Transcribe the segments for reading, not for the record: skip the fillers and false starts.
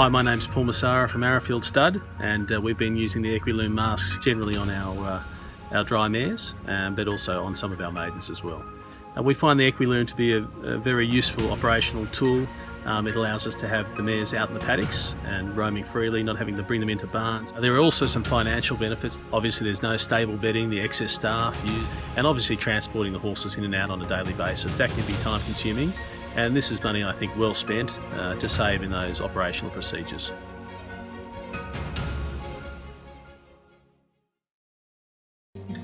Hi, my name's Paul Massara from Arrowfield Stud, and we've been using the Equiloom masks generally on our dry mares, but also on some of our maidens as well. We find the Equiloom to be a very useful operational tool. It allows us to have the mares out in the paddocks and roaming freely, not having to bring them into barns. There are also some financial benefits. Obviously there's no stable bedding, the excess staff used, and obviously transporting the horses in and out on a daily basis. That can be time consuming, and this is money I think well spent to save in those operational procedures.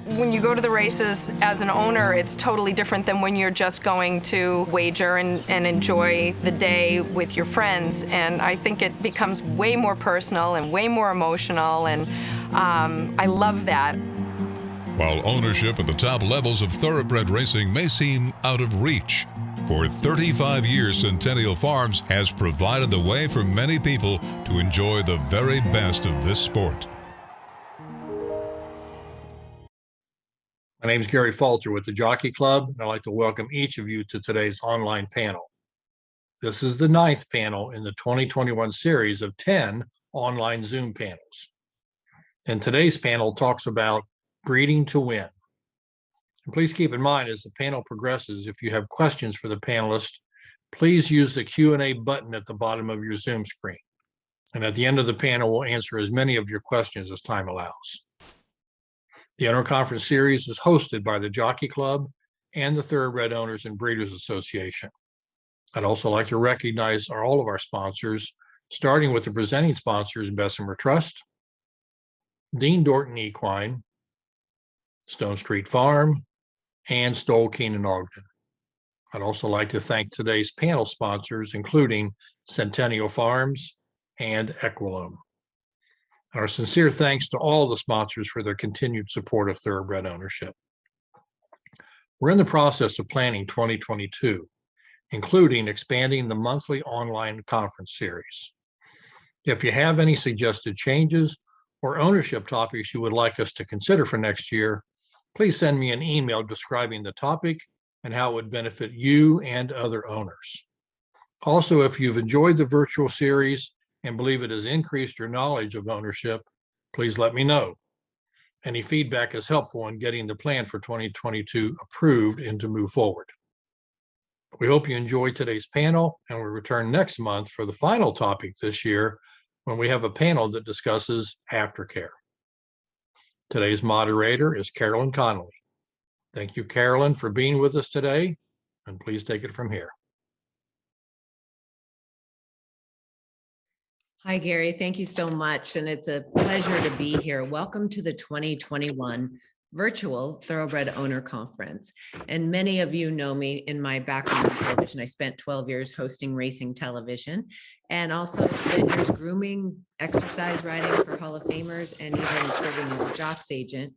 When you go to the races as an owner, it's totally different than when you're just going to wager and enjoy the day with your friends. And I think it becomes way more personal and way more emotional, and I love that. While ownership at the top levels of thoroughbred racing may seem out of reach, for 35 years Centennial Farms has provided the way for many people to enjoy the very best of this sport. My name is Gary Falter with the Jockey Club, and I'd like to welcome each of you to today's online panel. This is the 9th panel in the 2021 series of 10 online Zoom panels. And today's panel talks about breeding to win. And please keep in mind, as the panel progresses, if you have questions for the panelists, please use the Q&A button at the bottom of your Zoom screen. And at the end of the panel, we'll answer as many of your questions as time allows. The Interconference Series is hosted by the Jockey Club and the Thoroughbred Owners and Breeders Association. I'd also like to recognize all of our sponsors, starting with the presenting sponsors, Bessemer Trust, Dean Dorton Equine, Stone Street Farm, and Stoll Keenan Ogden. I'd also like to thank today's panel sponsors, including Centennial Farms and Equiloom. Our sincere thanks to all the sponsors for their continued support of thoroughbred ownership. We're in the process of planning 2022, including expanding the monthly online conference series. If you have any suggested changes or ownership topics you would like us to consider for next year, please send me an email describing the topic and how it would benefit you and other owners. Also, if you've enjoyed the virtual series and believe it has increased your knowledge of ownership, please let me know. Any feedback is helpful in getting the plan for 2022 approved and to move forward. We hope you enjoyed today's panel, and we return next month for the final topic this year, when we have a panel that discusses aftercare. Today's moderator is Carolyn Conley. Thank you, Carolyn, for being with us today, and please take it from here. Hi, Gary. Thank you so much. And it's a pleasure to be here. Welcome to the 2021 virtual Thoroughbred Owner Conference. And many of you know me in my background in television. I spent 12 years hosting racing television and also spent years grooming, exercise riding for Hall of Famers, and even serving as a jocks agent.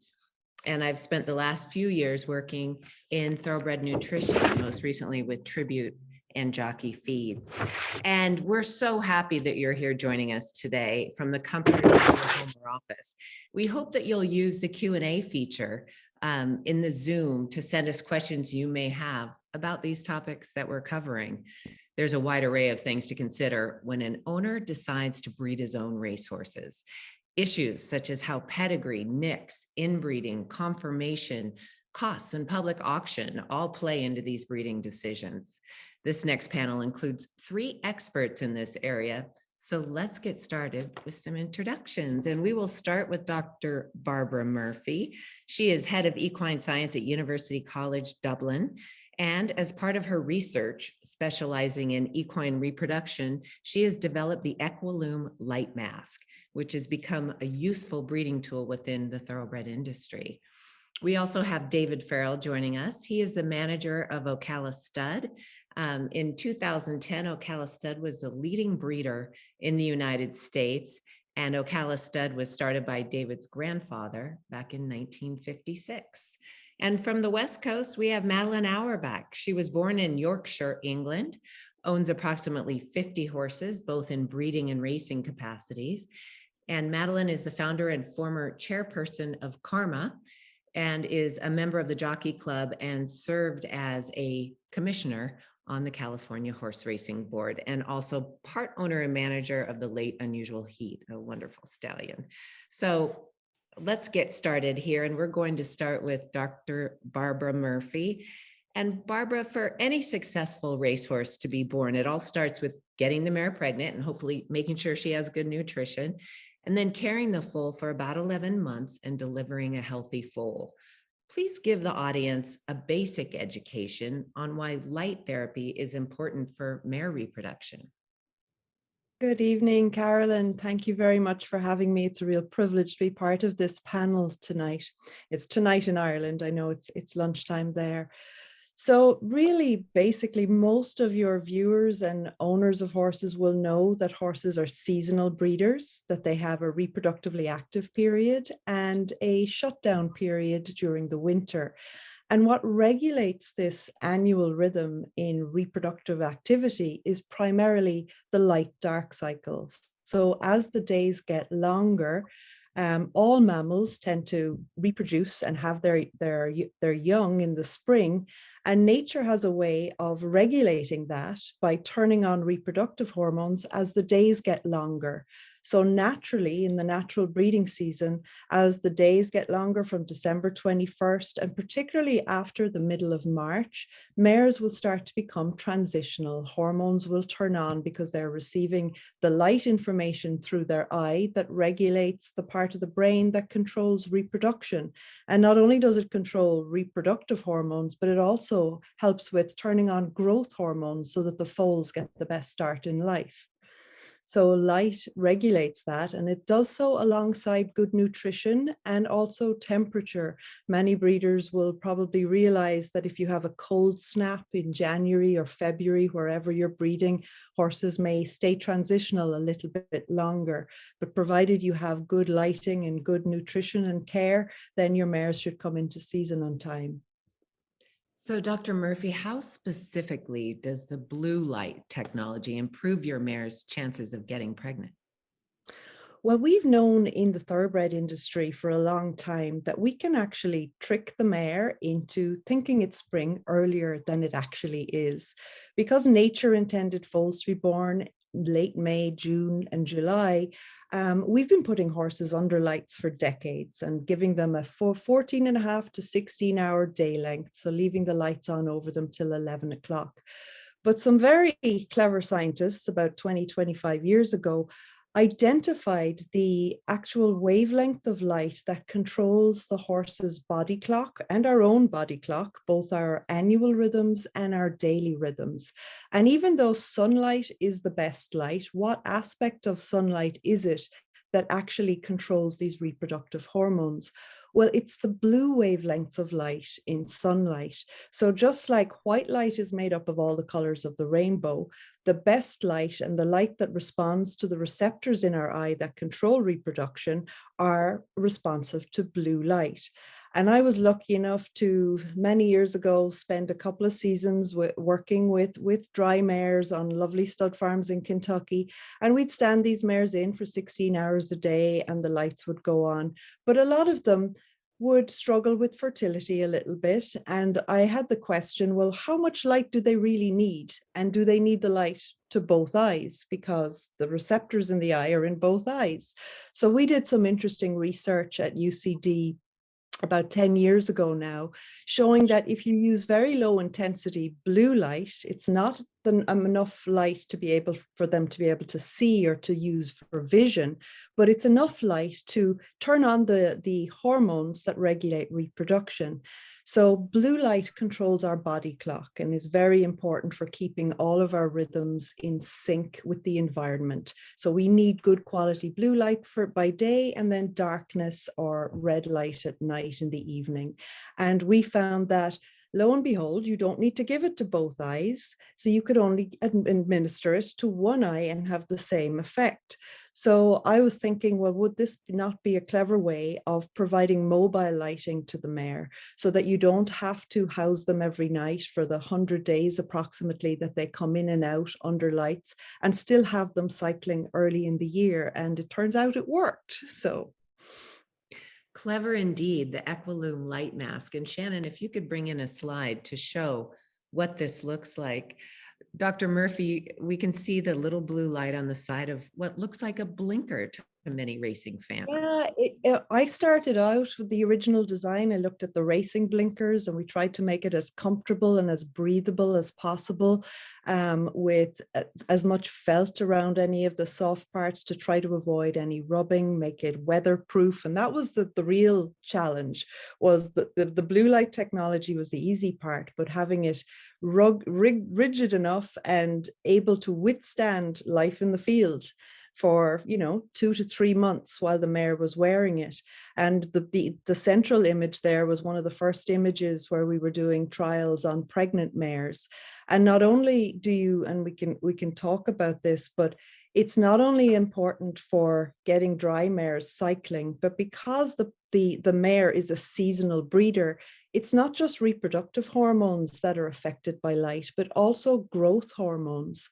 And I've spent the last few years working in thoroughbred nutrition, most recently with Tribute and Jockey Feeds. And we're so happy that you're here joining us today from the comfort of your home or office. We hope that you'll use the Q&A feature in the Zoom to send us questions you may have about these topics that we're covering. There's a wide array of things to consider when an owner decides to breed his own racehorses. Issues such as how pedigree, nicks, inbreeding, conformation, costs, and public auction all play into these breeding decisions. This next panel includes 3 experts in this area. So let's get started with some introductions. And we will start with Dr. Barbara Murphy. She is head of equine science at University College Dublin. And as part of her research, specializing in equine reproduction, she has developed the Equiloom light mask, which has become a useful breeding tool within the thoroughbred industry. We also have David Farrell joining us. He is the manager of Ocala Stud. In 2010, Ocala Stud was the leading breeder in the United States, and Ocala Stud was started by David's grandfather back in 1956. And from the West Coast, we have Madeline Auerbach. She was born in Yorkshire, England, owns approximately 50 horses, both in breeding and racing capacities. And Madeline is the founder and former chairperson of Karma, and is a member of the Jockey Club and served as a commissioner on the California Horse Racing Board, and also part owner and manager of the Late Unusual Heat, a wonderful stallion. So let's get started here. And we're going to start with Dr. Barbara Murphy. And Barbara, for any successful racehorse to be born, it all starts with getting the mare pregnant and hopefully making sure she has good nutrition, and then carrying the foal for about 11 months and delivering a healthy foal. Please give the audience a basic education on why light therapy is important for mare reproduction. Good evening, Carolyn. Thank you very much for having me. It's a real privilege to be part of this panel tonight. It's tonight in Ireland. I know it's lunchtime there. So really, basically, most of your viewers and owners of horses will know that horses are seasonal breeders, that they have a reproductively active period and a shutdown period during the winter. And what regulates this annual rhythm in reproductive activity is primarily the light-dark cycles. So as the days get longer, all mammals tend to reproduce and have their young in the spring, and nature has a way of regulating that by turning on reproductive hormones as the days get longer. So naturally, in the natural breeding season, as the days get longer from December 21st, and particularly after the middle of March, mares will start to become transitional. Hormones will turn on because they're receiving the light information through their eye that regulates the part of the brain that controls reproduction. And not only does it control reproductive hormones, but it also helps with turning on growth hormones so that the foals get the best start in life. So light regulates that, and it does so alongside good nutrition and also temperature. Many breeders will probably realize that if you have a cold snap in January or February, wherever you're breeding, horses may stay transitional a little bit longer. But provided you have good lighting and good nutrition and care, then your mares should come into season on time. So Dr. Murphy, how specifically does the blue light technology improve your mare's chances of getting pregnant? Well, we've known in the thoroughbred industry for a long time that we can actually trick the mare into thinking it's spring earlier than it actually is. Because nature intended foals to be born late May, June, and July, we've been putting horses under lights for decades and giving them a 14.5 to 16-hour day length, so leaving the lights on over them till 11 o'clock. But some very clever scientists about 25 years ago identified the actual wavelength of light that controls the horse's body clock and our own body clock, both our annual rhythms and our daily rhythms. And even though sunlight is the best light, what aspect of sunlight is it that actually controls these reproductive hormones? Well, it's the blue wavelengths of light in sunlight. So just like white light is made up of all the colors of the rainbow, the best light and the light that responds to the receptors in our eye that control reproduction are responsive to blue light. And I was lucky enough to, many years ago, spend a couple of seasons working with dry mares on lovely stud farms in Kentucky. And we'd stand these mares in for 16 hours a day and the lights would go on. But a lot of them would struggle with fertility a little bit. And I had the question, well, how much light do they really need? And do they need the light to both eyes? Because the receptors in the eye are in both eyes. So we did some interesting research at UCD about 10 years ago now, showing that if you use very low intensity blue light, it's not enough light to be able for them to be able to see or to use for vision, but it's enough light to turn on the hormones that regulate reproduction. So blue light controls our body clock and is very important for keeping all of our rhythms in sync with the environment. So we need good quality blue light by day and then darkness or red light at night in the evening. And we found that lo and behold, you don't need to give it to both eyes. So you could only administer it to one eye and have the same effect. So I was thinking, well, would this not be a clever way of providing mobile lighting to the mare so that you don't have to house them every night for the 100 days approximately that they come in and out under lights and still have them cycling early in the year? And it turns out it worked. So clever indeed, the Equilume light mask. And Shannon, if you could bring in a slide to show what this looks like. Dr. Murphy, we can see the little blue light on the side of what looks like a blinker to many racing fans. Yeah, I started out with the original design. I looked at the racing blinkers and we tried to make it as comfortable and as breathable as possible, with as much felt around any of the soft parts to try to avoid any rubbing, make it weatherproof. And that was the real challenge, was that the blue light technology was the easy part, but having it rigid enough and able to withstand life in the field for 2 to 3 months while the mare was wearing it. And the central image there was one of the first images where we were doing trials on pregnant mares. And not only do you, and we can talk about this, but it's not only important for getting dry mares cycling, but because the mare is a seasonal breeder, it's not just reproductive hormones that are affected by light, but also growth hormones.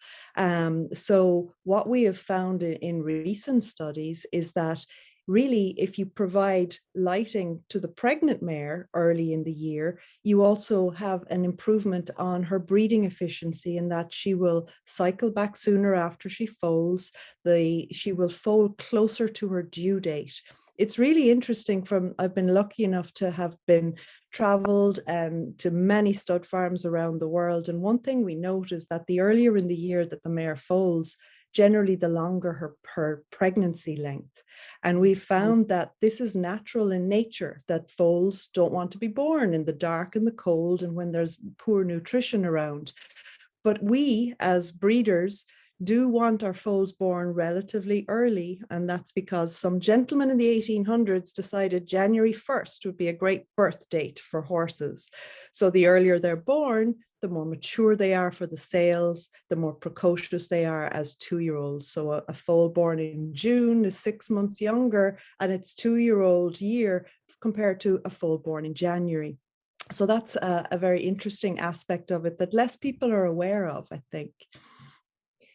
So what we have found in recent studies is that really, if you provide lighting to the pregnant mare early in the year, you also have an improvement on her breeding efficiency, in that she will cycle back sooner after she foals. She will foal closer to her due date. It's really interesting. I've been lucky enough to have been traveled to many stud farms around the world. And one thing we note is that the earlier in the year that the mare foals, generally the longer her pregnancy length. And we found that this is natural in nature, that foals don't want to be born in the dark and the cold and when there's poor nutrition around. But we, as breeders, do want our foals born relatively early, and that's because some gentlemen in the 1800s decided January 1st would be a great birth date for horses. So the earlier they're born, the more mature they are for the sales, the more precocious they are as 2-year-olds. So a foal born in June is 6 months younger, and it's 2-year-old year compared to a foal born in January. So that's a very interesting aspect of it that less people are aware of, I think.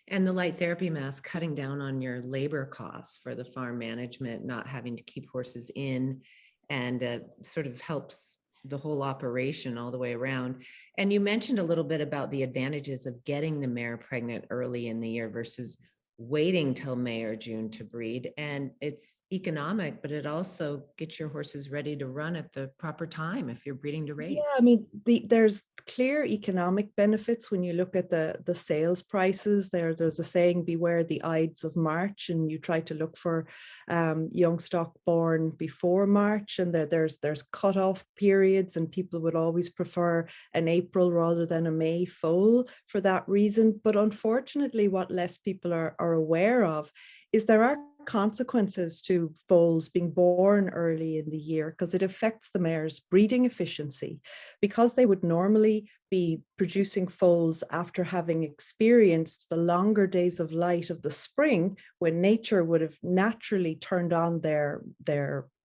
And the light therapy mask, cutting down on your labor costs for the farm management, not having to keep horses in, and sort of helps the whole operation all the way around. And you mentioned a little bit about the advantages of getting the mare pregnant early in the year versus waiting till May or June to breed. And it's economic, but it also gets your horses ready to run at the proper time if you're breeding to race. Yeah, I mean, there's clear economic benefits when you look at the sales prices. There's a saying, beware the Ides of March, and you try to look for young stock born before March, and there's cutoff periods, and people would always prefer an April rather than a May foal for that reason. But unfortunately, what less people are aware of is there are consequences to foals being born early in the year, because it affects the mare's breeding efficiency. Because they would normally be producing foals after having experienced the longer days of light of the spring, when nature would have naturally turned on their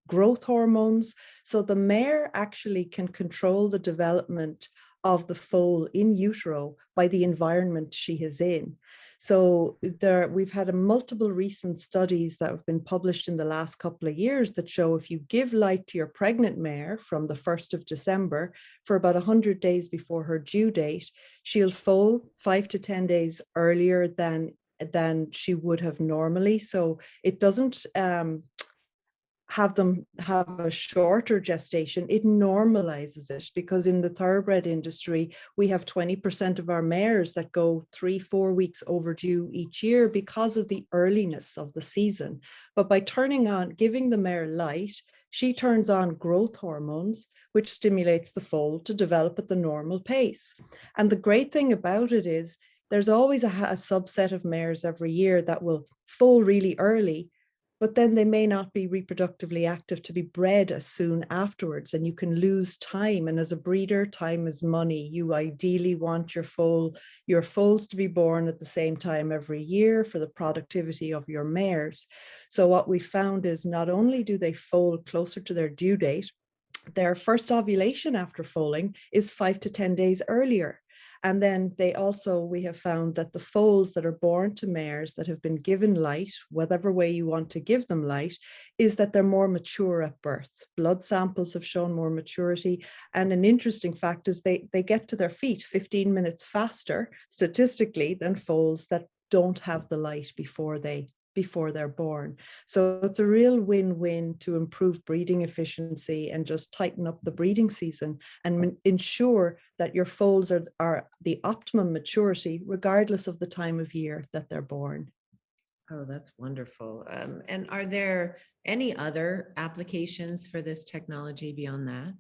growth hormones. So the mare actually can control the development of the foal in utero by the environment she is in. So we've had multiple recent studies that have been published in the last couple of years that show if you give light to your pregnant mare from the 1st of December for about 100 days before her due date, she'll foal 5 to 10 days earlier than she would have normally. So it doesn't have them have a shorter gestation, it normalizes it, because in the thoroughbred industry, we have 20% of our mares that go 3-4 weeks overdue each year because of the earliness of the season. But by giving the mare light, she turns on growth hormones, which stimulates the foal to develop at the normal pace. And the great thing about it is there's always a subset of mares every year that will foal really early, but then they may not be reproductively active to be bred as soon afterwards, and you can lose time. And as a breeder, time is money. You ideally want your foals to be born at the same time every year for the productivity of your mares. So what we found is not only do they foal closer to their due date, their first ovulation after foaling is 5 to 10 days earlier. And then we have found that the foals that are born to mares that have been given light, whatever way you want to give them light, is that they're more mature at birth. Blood samples have shown more maturity. And an interesting fact is they get to their feet 15 minutes faster statistically than foals that don't have the light before they're born. So it's a real win-win to improve breeding efficiency and just tighten up the breeding season and ensure that your foals are the optimum maturity regardless of the time of year that they're born. Oh, that's wonderful. And are there any other applications for this technology beyond that?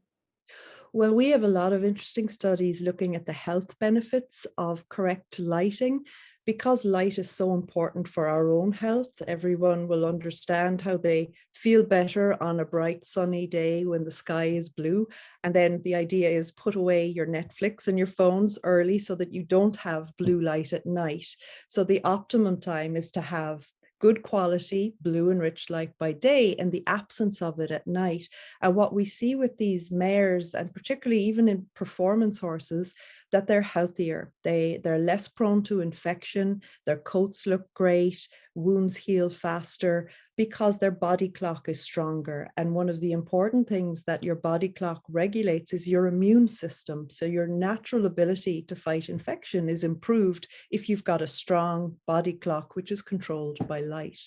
Well, we have a lot of interesting studies looking at the health benefits of correct lighting. Because light is so important for our own health, everyone will understand how they feel better on a bright sunny day when the sky is blue. And then the idea is put away your Netflix and your phones early so that you don't have blue light at night. So the optimum time is to have good quality blue and rich light by day and the absence of it at night. And what we see with these mares, and particularly even in performance horses, that they're healthier. They're less prone to infection, their coats look great, wounds heal faster because their body clock is stronger. And one of the important things that your body clock regulates is your immune system. So your natural ability to fight infection is improved if you've got a strong body clock, which is controlled by light.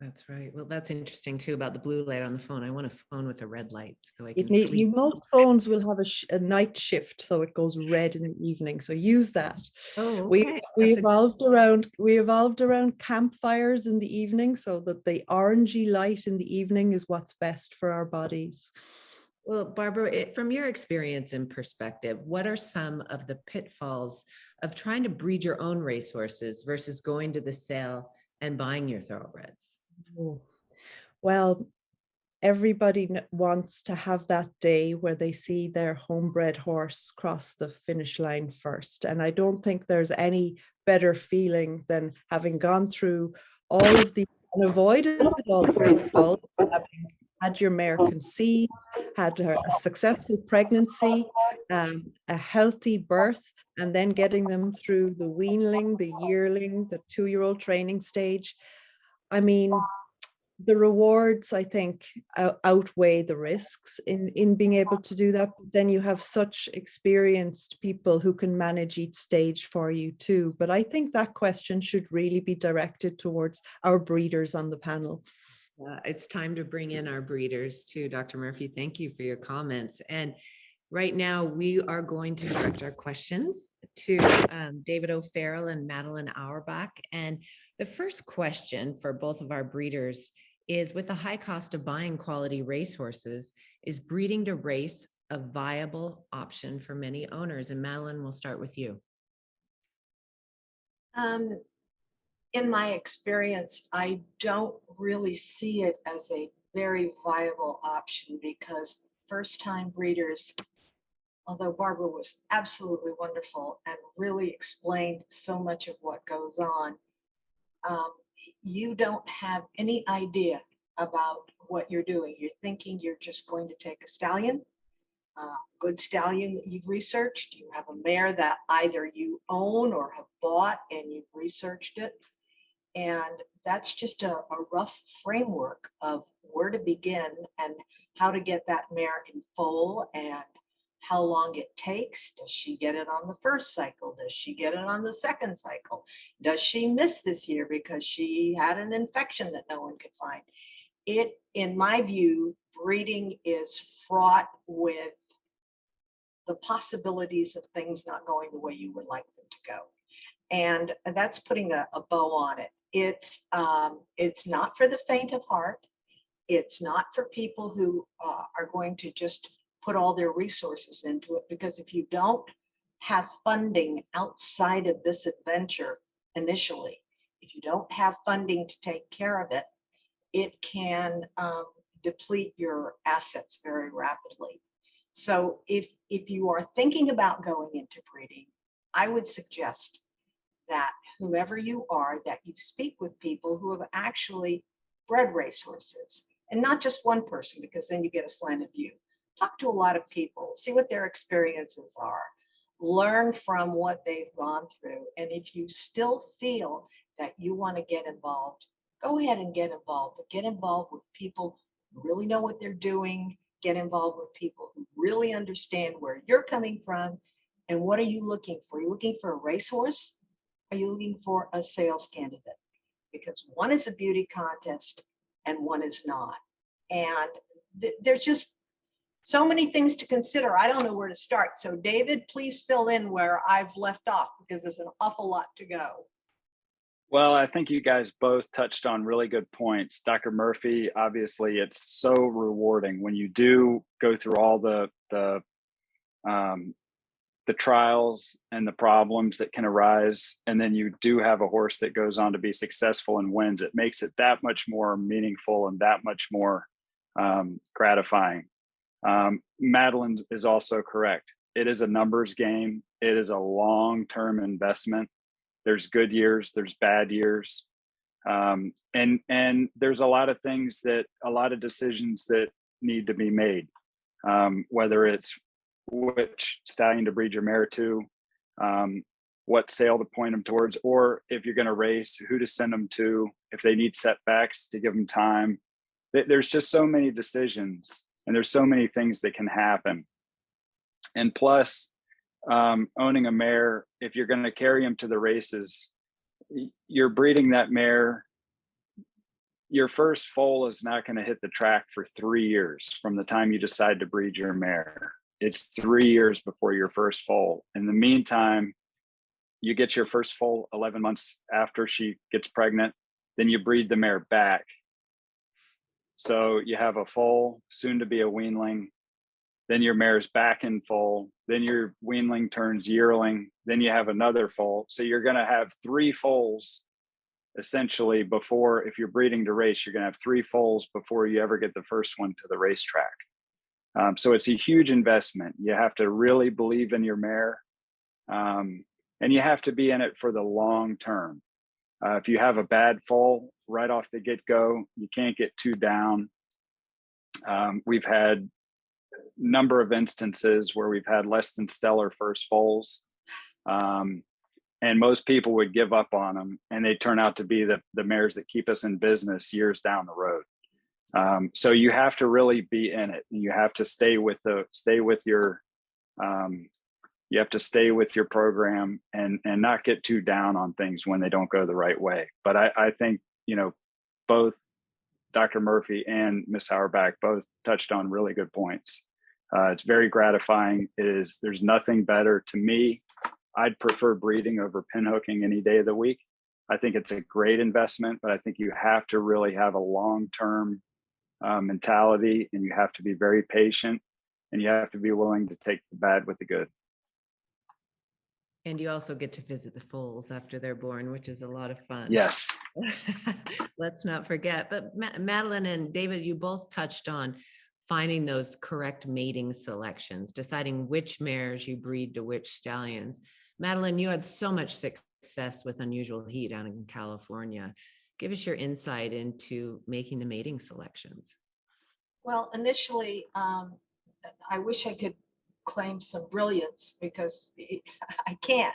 That's right. Well, that's interesting too about the blue light on the phone. I want a phone with a red light so I can sleep. Most phones will have a night shift, so it goes red in the evening. So use that. Oh, okay. We evolved around campfires in the evening, so that the orangey light in the evening is what's best for our bodies. Well, Barbara, from your experience and perspective, what are some of the pitfalls of trying to breed your own racehorses versus going to the sale and buying your thoroughbreds? Well, everybody wants to have that day where they see their homebred horse cross the finish line first. And I don't think there's any better feeling than having gone through all of the unavoidable pitfalls, having had your mare conceive, had a successful pregnancy, a healthy birth, and then getting them through the weanling, the yearling, the 2-year-old training stage. I mean, the rewards, I think, outweigh the risks in being able to do that. But then you have such experienced people who can manage each stage for you too. But I think that question should really be directed towards our breeders on the panel. It's time to bring in our breeders too, Dr. Murphy. Thank you for your comments. And right now we are going to direct our questions to David O'Farrell and Madeline Auerbach. And the first question for both of our breeders is, with the high cost of buying quality racehorses, is breeding to race a viable option for many owners? And Madeline, we'll start with you. In my experience, I don't really see it as a very viable option, because first-time breeders, although Barbara was absolutely wonderful and really explained so much of what goes on, you don't have any idea about what you're doing. You're thinking you're just going to take a stallion, good stallion that you've researched. You have a mare that either you own or have bought and you've researched it. And that's just a rough framework of where to begin and how to get that mare in foal and how long it takes. Does she get it on the first cycle? Does she get it on the second cycle? Does she miss this year because she had an infection that no one could find? It, in my view, breeding is fraught with the possibilities of things not going the way you would like them to go. And that's putting a bow on it. It's not for the faint of heart. It's not for people who are going to just put all their resources into it, because if you don't have funding outside of this adventure initially, if you don't have funding to take care of it, it can deplete your assets very rapidly. So if you are thinking about going into breeding, I would suggest that whoever you are, that you speak with people who have actually bred racehorses, and not just one person, because then you get a slanted view. Talk to a lot of people, see what their experiences are. learn from what they've gone through. And if you still feel that you want to get involved, go ahead and get involved, but get involved with people who really know what they're doing. Get involved with people who really understand where you're coming from and what are you looking for? Are you looking for a racehorse? Are you looking for a sales candidate? Because one is a beauty contest and one is not. And there's just so many things to consider. I don't know where to start. So David, please fill in where I've left off because there's an awful lot to go. Well, I think you guys both touched on really good points. Dr. Murphy, obviously, it's so rewarding when you do go through all the trials and the problems that can arise, and then you do have a horse that goes on to be successful and wins. It makes it that much more meaningful and that much more gratifying. Madeline is also correct. It is a numbers game. It is a long-term investment. There's good years, there's bad years. And there's a lot of decisions that need to be made, whether it's which stallion to breed your mare to, what sale to point them towards, or if you're going to race, who to send them to, if they need setbacks to give them time. There's just so many decisions and there's so many things that can happen. And plus, owning a mare, if you're going to carry him to the races, you're breeding that mare. Your first foal is not going to hit the track for 3 years from the time you decide to breed your mare. It's 3 years before your first foal. In the meantime, you get your first foal 11 months after she gets pregnant, then you breed the mare back. So you have a foal, soon to be a weanling, then your mare's back in foal, then your weanling turns yearling, then you have another foal. So you're going to have 3 foals essentially before, if you're breeding to race, you're going to have 3 foals before you ever get the first one to the racetrack. So it's a huge investment. You have to really believe in your mare, and you have to be in it for the long term. If you have a bad foal right off the get-go, you can't get too down. We've had number of instances where we've had less than stellar first foals, and most people would give up on them, and they turn out to be the mares that keep us in business years down the road. So you have to really be in it. You have to stay with your program and not get too down on things when they don't go the right way. But I think, both Dr. Murphy and Ms. Auerbach both touched on really good points. It's very gratifying. There's nothing better to me. I'd prefer breeding over pinhooking any day of the week. I think it's a great investment, but I think you have to really have a long-term mentality, and you have to be very patient, and you have to be willing to take the bad with the good. And you also get to visit the foals after they're born, which is a lot of fun. Yes. Let's not forget. But Madeline and David, you both touched on finding those correct mating selections, deciding which mares you breed to which stallions. Madeline, you had so much success with Unusual Heat down in California. Give us your insight into making the mating selections. Well, initially, I wish I could claim some brilliance because I can't.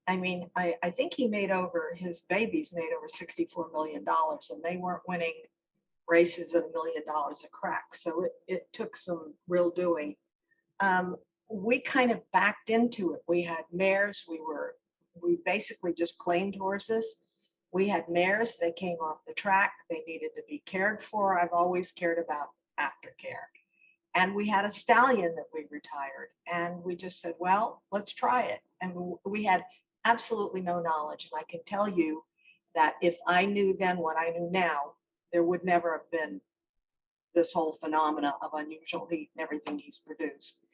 I mean, I think his babies made over $64 million, and they weren't winning races at $1 million a crack. So it took some real doing. We kind of backed into it. We had mares. We basically just claimed horses. We had mares that came off the track. They needed to be cared for. I've always cared about aftercare. And we had a stallion that we retired, and we just said, well, let's try it. And we had absolutely no knowledge. And I can tell you that if I knew then what I knew now, there would never have been this whole phenomena of Unusual Heat and everything he's produced,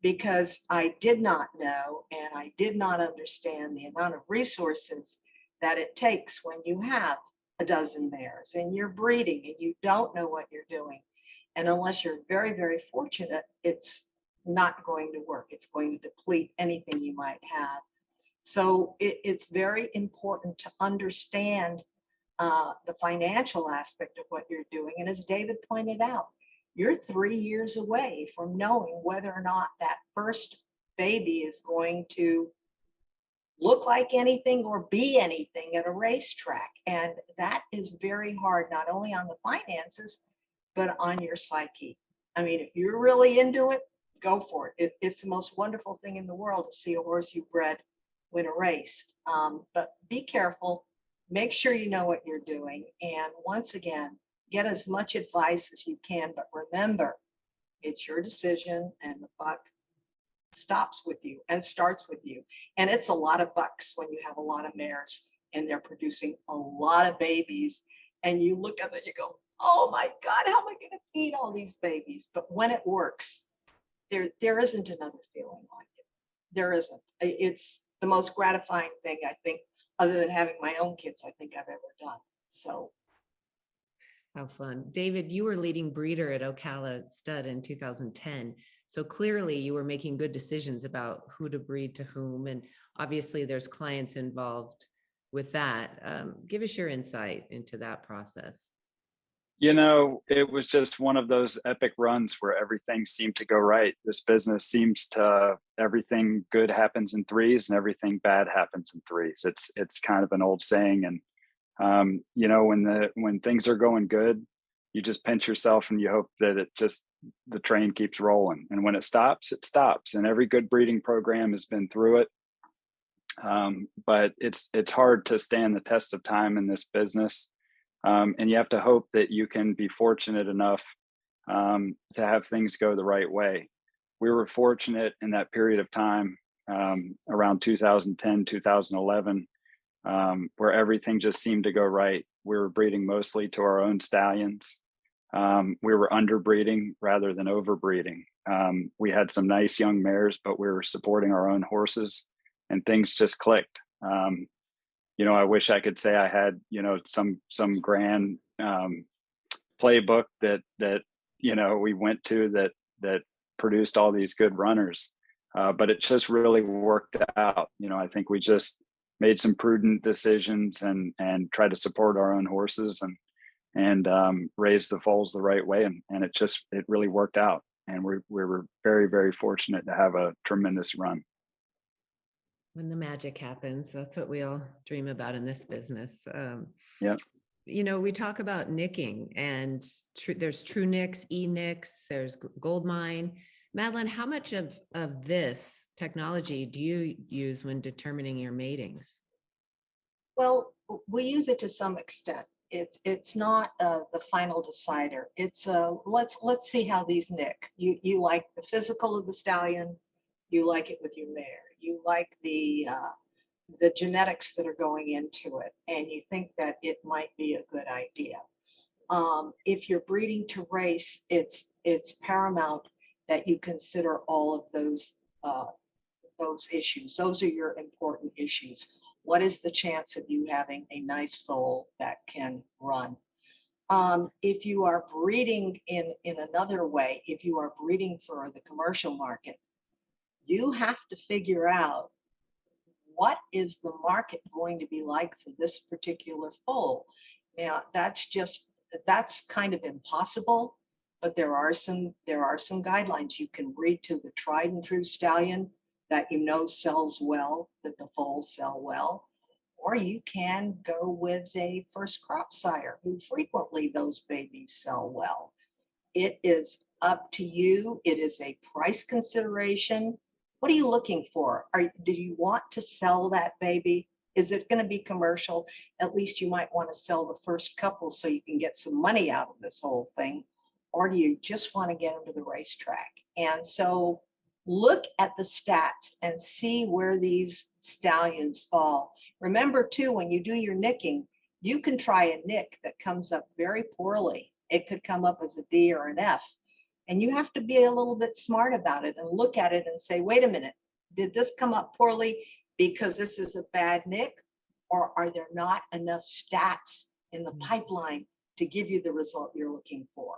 because I did not know and I did not understand the amount of resources that it takes when you have a dozen mares and you're breeding and you don't know what you're doing. And unless you're very, very fortunate, it's not going to work. It's going to deplete anything you might have. So it's very important to understand the financial aspect of what you're doing. And as David pointed out, you're 3 years away from knowing whether or not that first baby is going to look like anything or be anything at a racetrack. And that is very hard, not only on the finances, but on your psyche. I mean, if you're really into it, go for it. It's the most wonderful thing in the world to see a horse you bred win a race. But be careful, make sure you know what you're doing. And once again, get as much advice as you can, but remember, it's your decision and the buck stops with you and starts with you. And it's a lot of bucks when you have a lot of mares and they're producing a lot of babies. And you look at it, you go, oh my God, how am I going to feed all these babies? But when it works, there isn't another feeling like it. There isn't. It's the most gratifying thing, I think, other than having my own kids, I think I've ever done. So. How fun. David, you were leading breeder at Ocala Stud in 2010. So clearly you were making good decisions about who to breed to whom. And obviously there's clients involved with that. Give us your insight into that process. You know, it was just one of those epic runs where everything seemed to go right. This business seems to, everything good happens in threes and everything bad happens in threes. It's kind of an old saying. And you know, when things are going good, you just pinch yourself and you hope that the train keeps rolling. And when it stops, it stops. And every good breeding program has been through it. But it's hard to stand the test of time in this business. And you have to hope that you can be fortunate enough to have things go the right way. We were fortunate in that period of time, around 2010, 2011, where everything just seemed to go right. We were breeding mostly to our own stallions. We were underbreeding rather than overbreeding. We had some nice young mares, but we were supporting our own horses, and things just clicked. You know, I wish I could say I had, you know, some grand playbook that you know we went to that produced all these good runners, but it just really worked out. You know, I think we just made some prudent decisions and tried to support our own horses and raise the foals the right way, and it really worked out. And we were very, very fortunate to have a tremendous run. When the magic happens, that's what we all dream about in this business. Yeah. You know, we talk about nicking, and there's true nicks, e-nicks, there's gold mine. Madeline, how much of this technology do you use when determining your matings? Well, we use it to some extent. It's not the final decider. It's let's see how these nick. You like the physical of the stallion, you like it with your mare, you like the genetics that are going into it, and you think that it might be a good idea. If you're breeding to race, it's paramount that you consider all of those issues. Those are your important issues. What is the chance of you having a nice foal that can run? If you are breeding in another way, if you are breeding for the commercial market, you have to figure out what is the market going to be like for this particular foal. Now, that's kind of impossible, but there are some guidelines. You can breed to the tried and true stallion that you know sells well, that the foals sell well, or you can go with a first crop sire who frequently those babies sell well. It is up to you. It is a price consideration. What are you looking for? Do you want to sell that baby? Is it going to be commercial? At least you might want to sell the first couple so you can get some money out of this whole thing. Or do you just want to get them to the racetrack? And so look at the stats and see where these stallions fall. Remember too, when you do your nicking, you can try a nick that comes up very poorly. It could come up as a D or an F. And you have to be a little bit smart about it and look at it and say, wait a minute, did this come up poorly because this is a bad nick? Or are there not enough stats in the pipeline to give you the result you're looking for?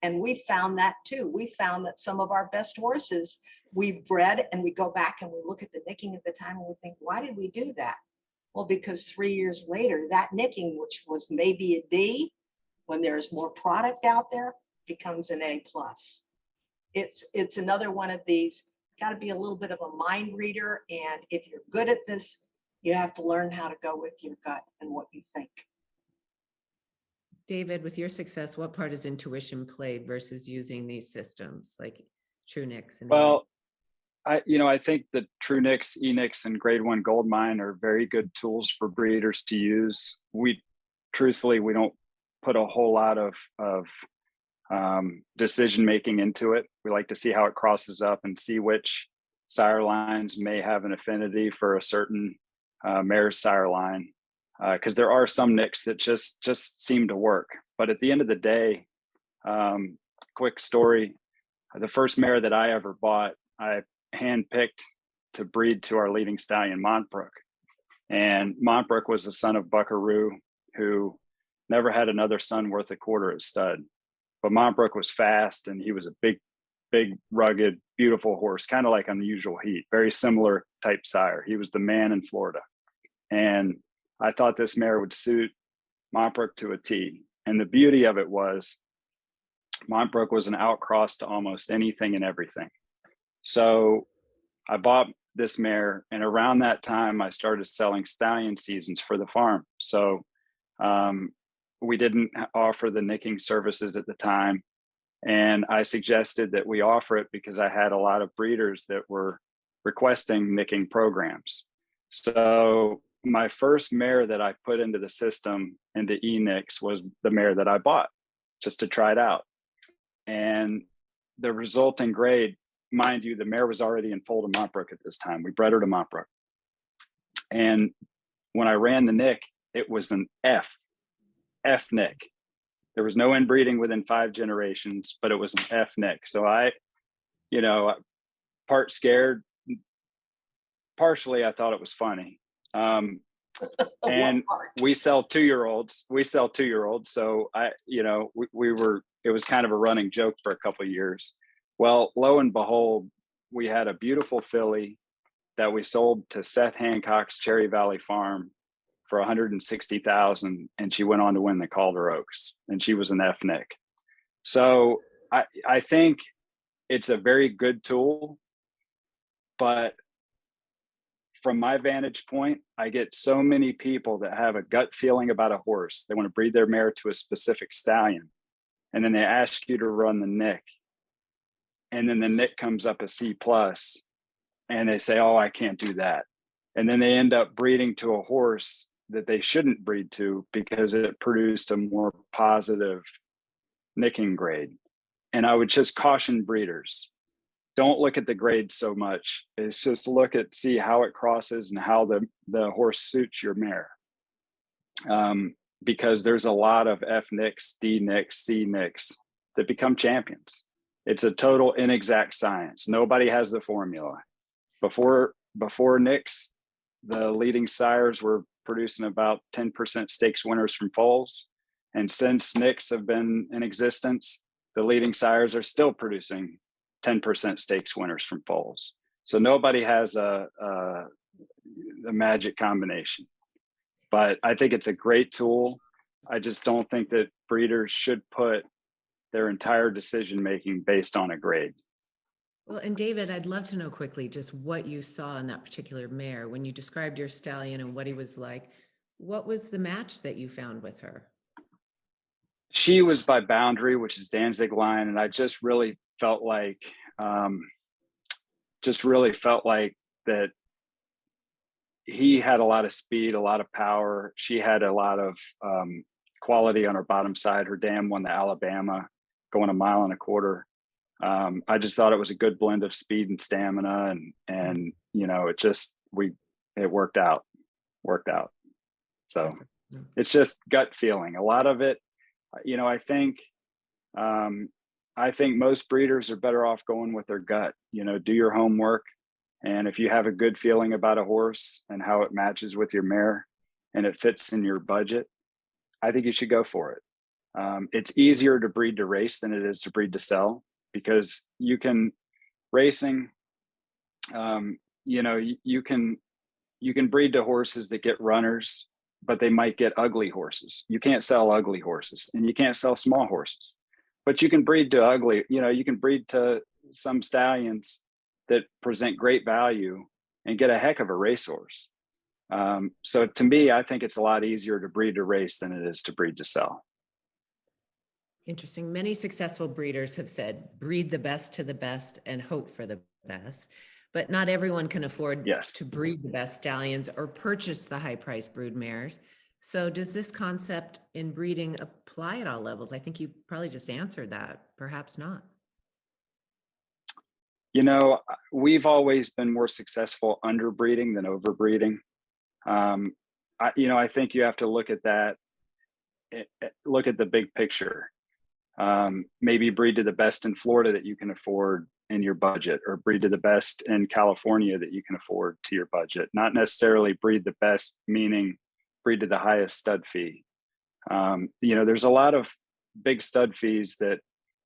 And we found that too. We found that some of our best horses we bred, and we go back and we look at the nicking at the time and we think, why did we do that? Well, because 3 years later, that nicking, which was maybe a D, when there's more product out there, becomes an A+. It's another one of these, got to be a little bit of a mind reader. And if you're good at this, you have to learn how to go with your gut and what you think. David, with your success, what part has intuition played versus using these systems like TrueNix? And Well, I think that TrueNix, eNix, and Grade 1 Gold Mine are very good tools for breeders to use. Truthfully, we don't put a whole lot of decision making into it. We like to see how it crosses up and see which sire lines may have an affinity for a certain mare's sire line, because there are some nicks that just seem to work. But at the end of the day, quick story: the first mare that I ever bought, I handpicked to breed to our leading stallion, Montbrook. And Montbrook was the son of Buckaroo, who never had another son worth a quarter at stud. But Montbrook was fast, and he was a big, rugged, beautiful horse, kind of like Unusual Heat, very similar type sire. He was the man in Florida. And I thought this mare would suit Montbrook to a T. And the beauty of it was Montbrook was an outcross to almost anything and everything. So I bought this mare, and around that time I started selling stallion seasons for the farm. So we didn't offer the nicking services at the time, and I suggested that we offer it because I had a lot of breeders that were requesting nicking programs. So my first mare that I put into the system, into eNix, was the mare that I bought just to try it out. And the resulting grade, mind you, the mare was already in foal to Montbrook at this time. We bred her to Montbrook. And when I ran the nick, it was an F nick. There was no inbreeding within 5 generations, but it was an F nick. So I, part scared, partially I thought it was funny. And we sell 2-year-olds. So it was kind of a running joke for a couple of years. Well, lo and behold, we had a beautiful filly that we sold to Seth Hancock's Cherry Valley Farm for $160,000, and she went on to win the Calder Oaks, and she was an F Nick. So I think it's a very good tool, but from my vantage point, I get so many people that have a gut feeling about a horse. They want to breed their mare to a specific stallion, and then they ask you to run the nick, and then the nick comes up a C+, and they say, oh, I can't do that. And then they end up breeding to a horse that they shouldn't breed to because it produced a more positive nicking grade. And I would just caution breeders, don't look at the grade so much. It's just see how it crosses and how the horse suits your mare. Because there's a lot of F nicks, D nicks, C nicks that become champions. It's a total inexact science. Nobody has the formula. Before nicks, the leading sires were producing about 10% stakes winners from foals. And since nicks have been in existence, the leading sires are still producing 10% stakes winners from foals. So nobody has a magic combination. But I think it's a great tool. I just don't think that breeders should put their entire decision-making based on a grade. Well, and David, I'd love to know quickly just what you saw in that particular mare. When you described your stallion and what he was like, what was the match that you found with her? She was by Boundary, which is Danzig line, and I just really felt like that he had a lot of speed, a lot of power. She had a lot of quality on her bottom side. Her dam won the Alabama, going 1.25 miles. I just thought it was a good blend of speed and stamina, and it worked out. So it's just gut feeling. A lot of it, I think most breeders are better off going with their gut. Do your homework, and if you have a good feeling about a horse and how it matches with your mare, and it fits in your budget, I think you should go for it. It's easier to breed to race than it is to breed to sell, because you can breed to horses that get runners, but they might get ugly horses. You can't sell ugly horses, and you can't sell small horses, but you can breed to ugly. You can breed to some stallions that present great value and get a heck of a racehorse. So to me, I think it's a lot easier to breed to race than it is to breed to sell. Interesting. Many successful breeders have said, breed the best to the best and hope for the best. But not everyone can afford to breed the best stallions or purchase the high-priced brood mares. So does this concept in breeding apply at all levels? I think you probably just answered that. Perhaps not. You know, we've always been more successful underbreeding than overbreeding. I think you have to look at that, look at the big picture. Maybe breed to the best in Florida that you can afford in your budget, or breed to the best in California that you can afford to your budget. Not necessarily breed the best, meaning breed to the highest stud fee. There's a lot of big stud fees that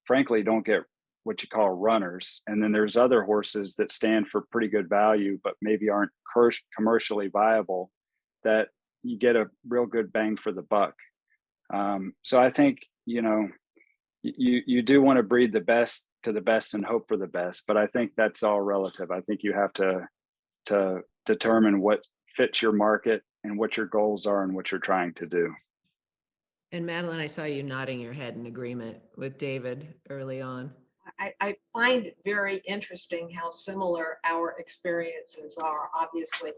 frankly don't get what you call runners. And then there's other horses that stand for pretty good value, but maybe aren't commercially viable, that you get a real good bang for the buck. So I think, you do want to breed the best to the best and hope for the best, but I think that's all relative. I think you have to determine what fits your market and what your goals are and what you're trying to do. And Madeline, I saw you nodding your head in agreement with David early on. I find it very interesting how similar our experiences are. Obviously,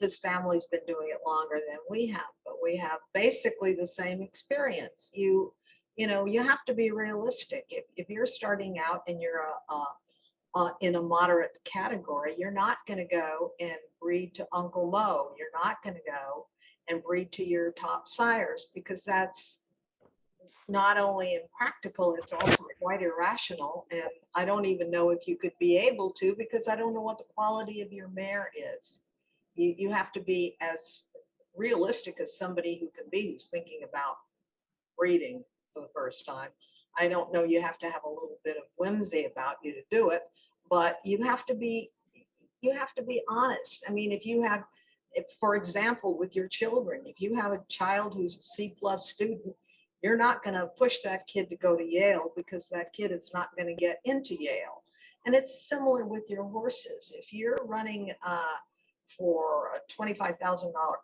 his family's been doing it longer than we have, but we have basically the same experience. You have to be realistic. If you're starting out and you're in a moderate category, you're not going to go and breed to Uncle Mo. You're not going to go and breed to your top sires, because that's not only impractical, it's also quite irrational. And I don't even know if you could be able to, because I don't know what the quality of your mare is. You have to be as realistic as somebody who can be, who's thinking about breeding for the first time. I don't know, you have to have a little bit of whimsy about you to do it, but you have to be honest. I mean, if for example, with your children, if you have a child who's a C+ student, you're not going to push that kid to go to Yale, because that kid is not going to get into Yale. And it's similar with your horses. If you're running for a $25,000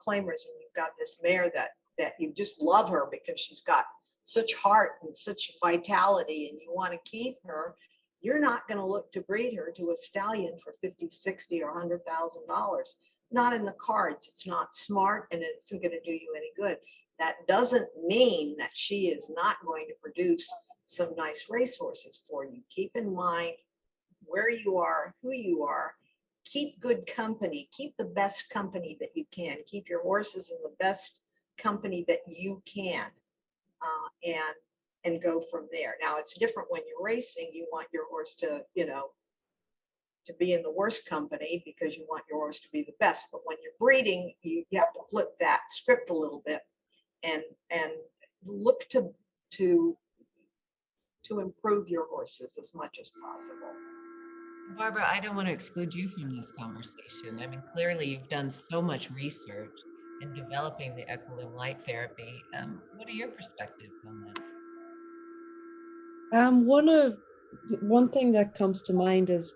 claimers and you've got this mare that you just love her because she's got such heart and such vitality and you want to keep her, you're not going to look to breed her to a stallion for $50, $60, or $100,000. Not in the cards. It's not smart, and it isn't going to do you any good. That doesn't mean that she is not going to produce some nice racehorses for you. Keep in mind where you are, who you are. Keep good company. Keep the best company that you can. Keep your horses in the best company that you can, and go from there. Now, it's different when you're racing. You want your horse to be in the worst company because you want your horse to be the best. But when you're breeding, you have to flip that script a little bit and look to improve your horses as much as possible. Barbara, I don't want to exclude you from this conversation. I mean, clearly you've done so much research in developing the Equiloom light therapy. What are your perspectives on that? One thing that comes to mind is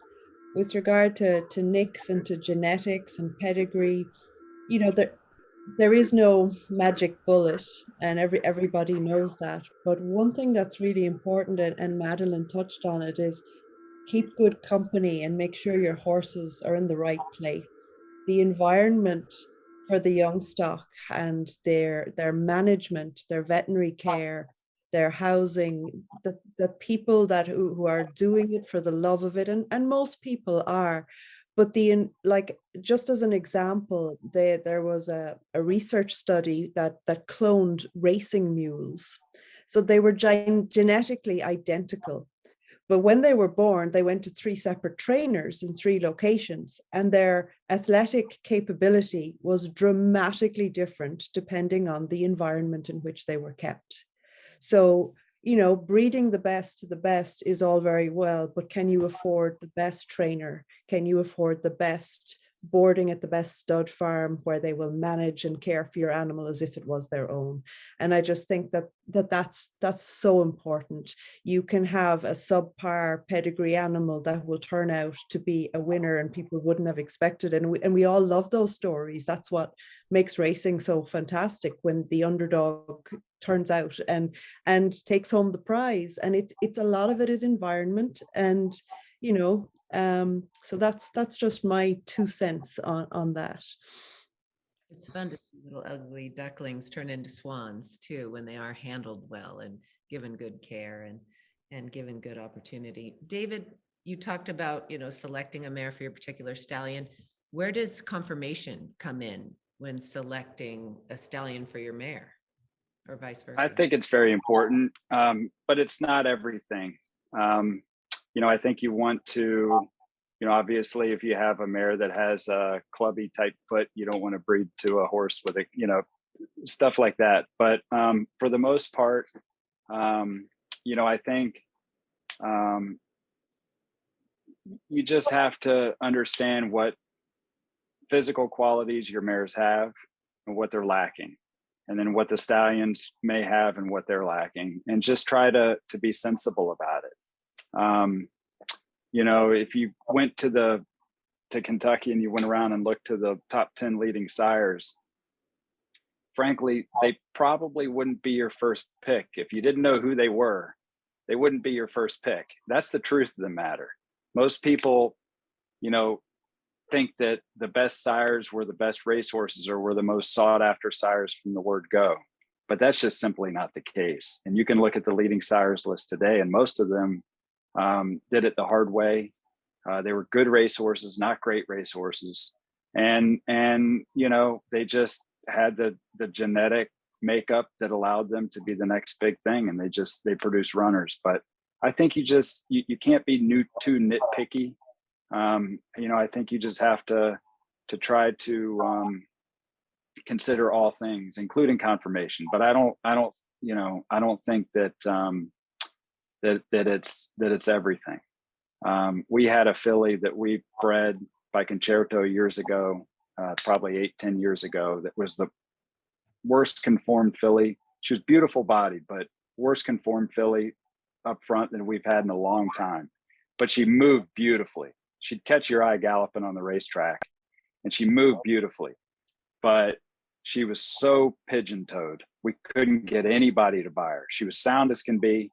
with regard to nicks and to genetics and pedigree. There is no magic bullet, and everybody knows that. But one thing that's really important, and Madeline touched on it, is keep good company and make sure your horses are in the right place. The environment for the young stock and their management, their veterinary care, their housing, the people who are doing it for the love of it, and most people are. But just as an example, there was a research study that cloned racing mules. So they were genetically identical. But when they were born, they went to 3 separate trainers in 3 locations, and their athletic capability was dramatically different depending on the environment in which they were kept. So, breeding the best to the best is all very well, but can you afford the best trainer? Can you afford the best boarding at the best stud farm where they will manage and care for your animal as if it was their own. And I just think that's so important. You can have a subpar pedigree animal that will turn out to be a winner and people wouldn't have expected. And we all love those stories. That's what makes racing so fantastic, when the underdog turns out and takes home the prize. And it's a lot of it is environment, and so that's just my 2 cents on that. It's fun to see little ugly ducklings turn into swans too, when they are handled well and given good care and given good opportunity. David, you talked about, selecting a mare for your particular stallion. Where does conformation come in when selecting a stallion for your mare, or vice versa? I think it's very important, but it's not everything. I think you want to, obviously, if you have a mare that has a clubby type foot, you don't want to breed to a horse with stuff like that. But for the most part, I think you just have to understand what physical qualities your mares have and what they're lacking, and then what the stallions may have and what they're lacking, and just try to be sensible about it. If you went to Kentucky and you went around and looked to the top 10 leading sires, frankly, they probably wouldn't be your first pick. If you didn't know who they were, they wouldn't be your first pick. That's the truth of the matter. Most people, think that the best sires were the best racehorses or were the most sought after sires from the word go. But that's just simply not the case. And you can look at the leading sires list today, and most of them did it the hard way. They were good racehorses, not great racehorses. And they just had the genetic makeup that allowed them to be the next big thing. And they produce runners. But I think you can't be too nitpicky. I think you just have to try to consider all things, including conformation. But I don't think that it's everything. We had a filly that we bred by Concerto years ago, probably 8-10 years ago, that was the worst conformed filly. She was beautiful bodied, but worst conformed filly up front than we've had in a long time. But she moved beautifully. She'd catch your eye galloping on the racetrack, and she moved beautifully. But she was so pigeon-toed, we couldn't get anybody to buy her. She was sound as can be.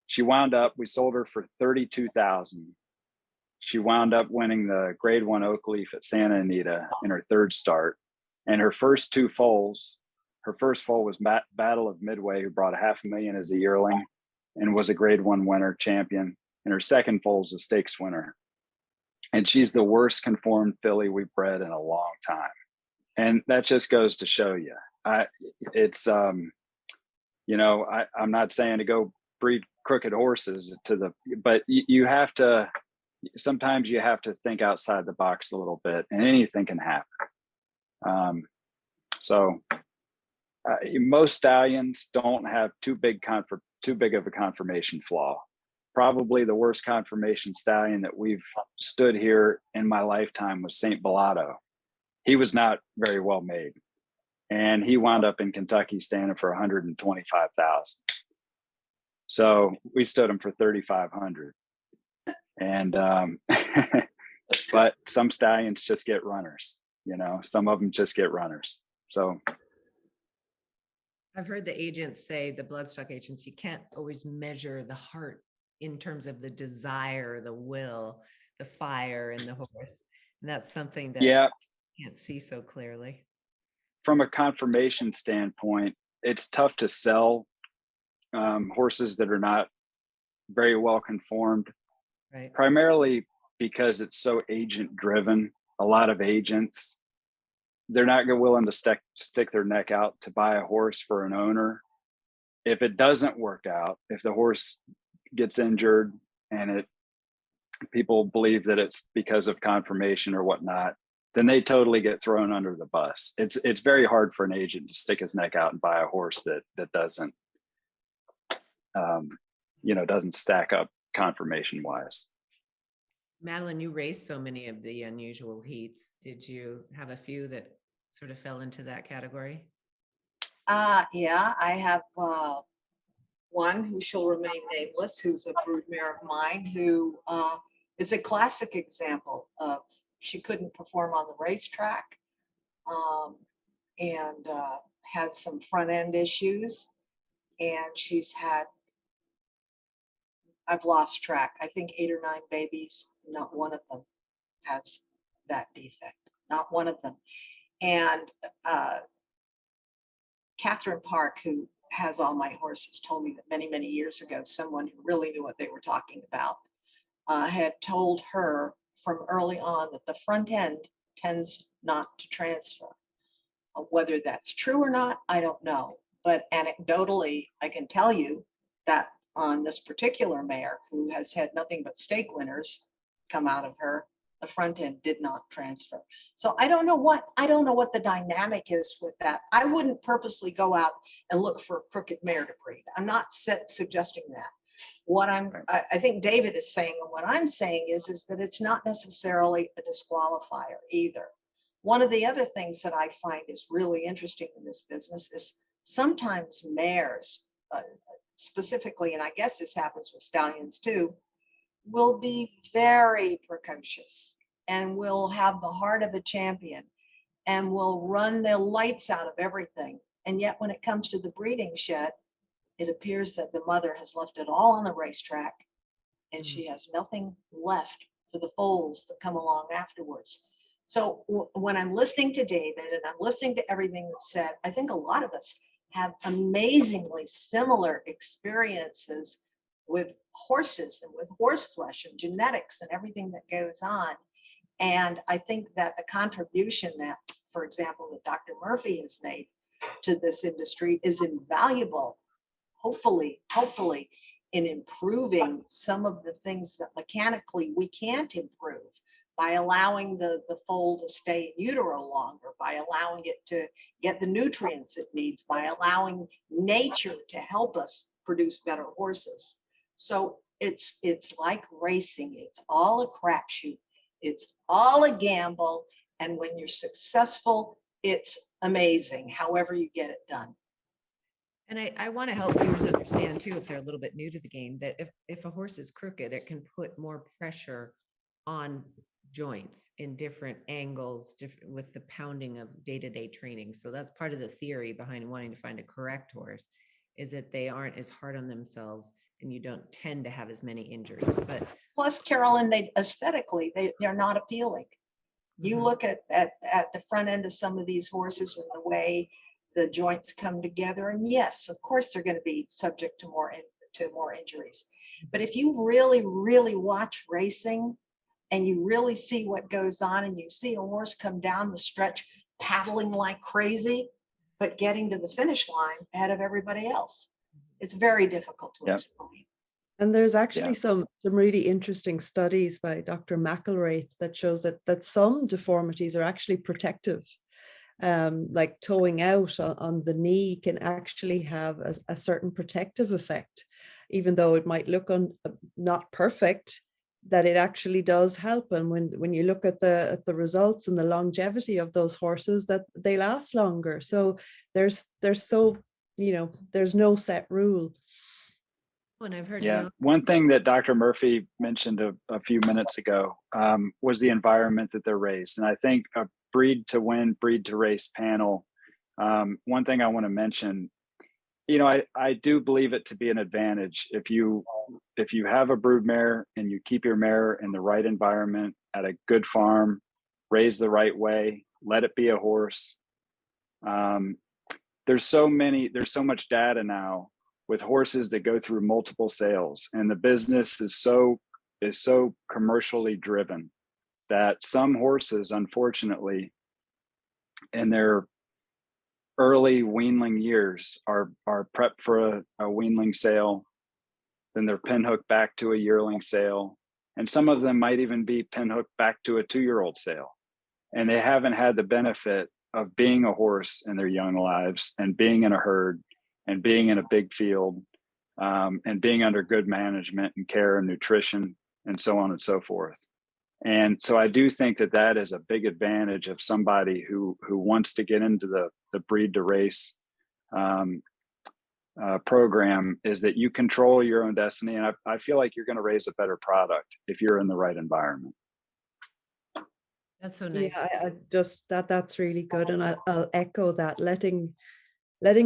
She wound up, we sold her for $32,000. She wound up winning the Grade 1 Oak Leaf at Santa Anita in her third start. And her first two foals, her first foal was Battle of Midway, who brought $500,000 as a yearling and was a Grade 1 winner champion. And her second foal is a stakes winner. And she's the worst conformed filly we've bred in a long time. And that just goes to show you, I'm not saying to go breed crooked horses but you have to, sometimes you have to think outside the box a little bit, and anything can happen. Most stallions don't have too big of a conformation flaw. Probably the worst conformation stallion that we've stood here in my lifetime was St. Bellotto. He was not very well made, and he wound up in Kentucky standing for $125,000. So we stood him for $3,500. And but some stallions just get runners. Some of them just get runners. So I've heard the agents say, the bloodstock agents, you can't always measure the heart in terms of the desire, the will, the fire in the horse. And that's something that you can't see so clearly. From a conformation standpoint, it's tough to sell horses that are not very well conformed, right? Primarily because it's so agent driven. A lot of agents, they're not willing to stick their neck out to buy a horse for an owner. If it doesn't work out, if the horse gets injured and people believe that it's because of conformation or whatnot, then they totally get thrown under the bus. It's very hard for an agent to stick his neck out and buy a horse that doesn't doesn't stack up conformation wise. Madeline, you raced so many of the unusual heats. Did you have a few that sort of fell into that category? Yeah, I have one who shall remain nameless, who's a broodmare of mine, who is a classic example of she couldn't perform on the racetrack, and had some front end issues, and she's had, I've lost track, I think 8 or 9 babies. Not one of them has that defect, not one of them. And Catherine Park, who has all my horses, told me that many, many years ago, someone who really knew what they were talking about had told her from early on that the front end tends not to transfer. Whether that's true or not, I don't know. But anecdotally, I can tell you that on this particular mare, who has had nothing but stake winners come out of her, the front end did not transfer. So I don't know what the dynamic is with that. I wouldn't purposely go out and look for a crooked mare to breed. I'm not suggesting that. What I think David is saying, and what I'm saying is that it's not necessarily a disqualifier either. One of the other things that I find is really interesting in this business is sometimes mares, specifically, and I guess this happens with stallions too, will be very precocious and will have the heart of a champion and will run the lights out of everything. And yet when it comes to the breeding shed, it appears that the mother has left it all on the racetrack and she has nothing left for the foals that come along afterwards. So when I'm listening to David and I'm listening to everything that's said, I think a lot of us have amazingly similar experiences with horses and with horse flesh and genetics and everything that goes on. And I think that the contribution that, for example, that Dr. Murphy has made to this industry is invaluable, hopefully in improving some of the things that mechanically we can't improve, by allowing the foal to stay in utero longer, by allowing it to get the nutrients it needs, by allowing nature to help us produce better horses. So it's like racing. It's all a crapshoot. It's all a gamble. And when you're successful, it's amazing, however you get it done. And I want to help viewers understand too, if they're a little bit new to the game, that if a horse is crooked, it can put more pressure on joints in different angles, with the pounding of day-to-day training. So that's part of the theory behind wanting to find a correct horse, is that they aren't as hard on themselves and you don't tend to have as many injuries. But plus, Carolyn, aesthetically, they're not appealing. You look at the front end of some of these horses and the way the joints come together, and yes, of course, they're going to be subject to more injuries. But if you really, really watch racing and you really see what goes on, and you see a horse come down the stretch paddling like crazy, but getting to the finish line ahead of everybody else, it's very difficult to explain. And there's actually some really interesting studies by Dr. McElraith that shows that some deformities are actually protective. Like towing out on the knee can actually have a certain protective effect, even though it might look not perfect, that it actually does help. And when you look at the results and the longevity of those horses, that they last longer. So there's no set rule. And I've heard, one thing that Dr. Murphy mentioned a few minutes ago was the environment that they're raised. And I think a breed to win, breed to race panel, one thing I want to mention, I do believe it to be an advantage if you have a brood mare and you keep your mare in the right environment at a good farm, raised the right way, let it be a horse. There's so much data now with horses that go through multiple sales, and the business is so commercially driven that some horses, unfortunately, in their early weanling years are prepped for a weanling sale, then they're pinhooked back to a yearling sale, and some of them might even be pinhooked back to a 2-year-old sale, and they haven't had the benefit of being a horse in their young lives and being in a herd and being in a big field, and being under good management and care and nutrition and so on and so forth. And so I do think that that is a big advantage of somebody who wants to get into the breed to race program, is that you control your own destiny. And I feel like you're going to raise a better product if you're in the right environment. That's so Yeah, nice. I just that's really good, and I'll echo that. Letting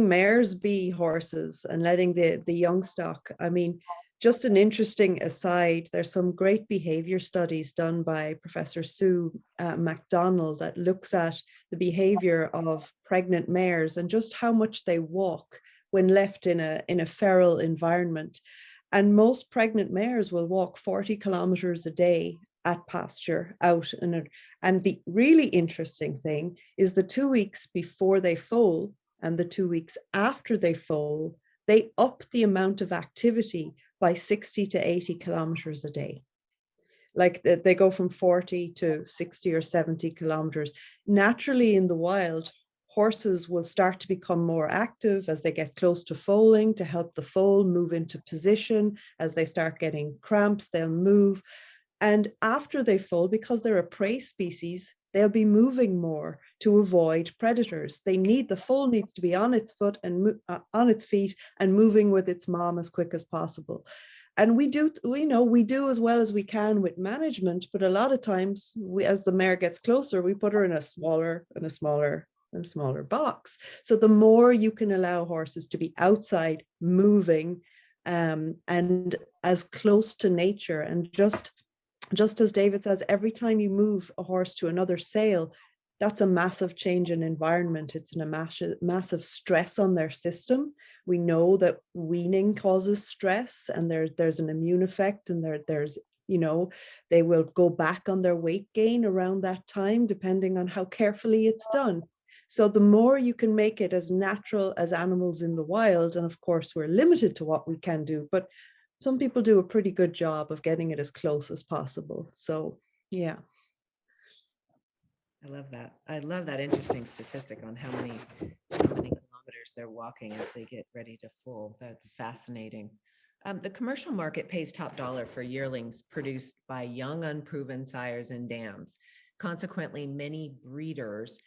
mares be horses and letting the young stock. I mean, just an interesting aside, there's some great behavior studies done by Professor Sue MacDonald that looks at the behavior of pregnant mares and just how much they walk when left in a feral environment. And most pregnant mares will walk 40 kilometers a day at pasture out. And the really interesting thing is the 2 weeks before they foal and the 2 weeks after they foal, they up the amount of activity by 60 to 80 kilometers a day. Like they go from 40 to 60 or 70 kilometers. Naturally in the wild, horses will start to become more active as they get close to foaling to help the foal move into position. As they start getting cramps, they'll move. And after they foal, because they're a prey species, they'll be moving more to avoid predators. The foal needs to be on its on its feet and moving with its mom as quick as possible. And we do as well as we can with management, but a lot of times as the mare gets closer, we put her in a smaller box. So the more you can allow horses to be outside moving and as close to nature, and just as David says, every time you move a horse to another sale, that's a massive change in environment. It's a massive stress on their system. We know that weaning causes stress, and there's an immune effect, and there's they will go back on their weight gain around that time, depending on how carefully it's done. So the more you can make it as natural as animals in the wild, and of course we're limited to what we can do, but some people do a pretty good job of getting it as close as possible. So, yeah. I love that. I love that interesting statistic on how many kilometers they're walking as they get ready to foal. That's fascinating. The commercial market pays top dollar for yearlings produced by young, unproven sires and dams. Consequently, many breeders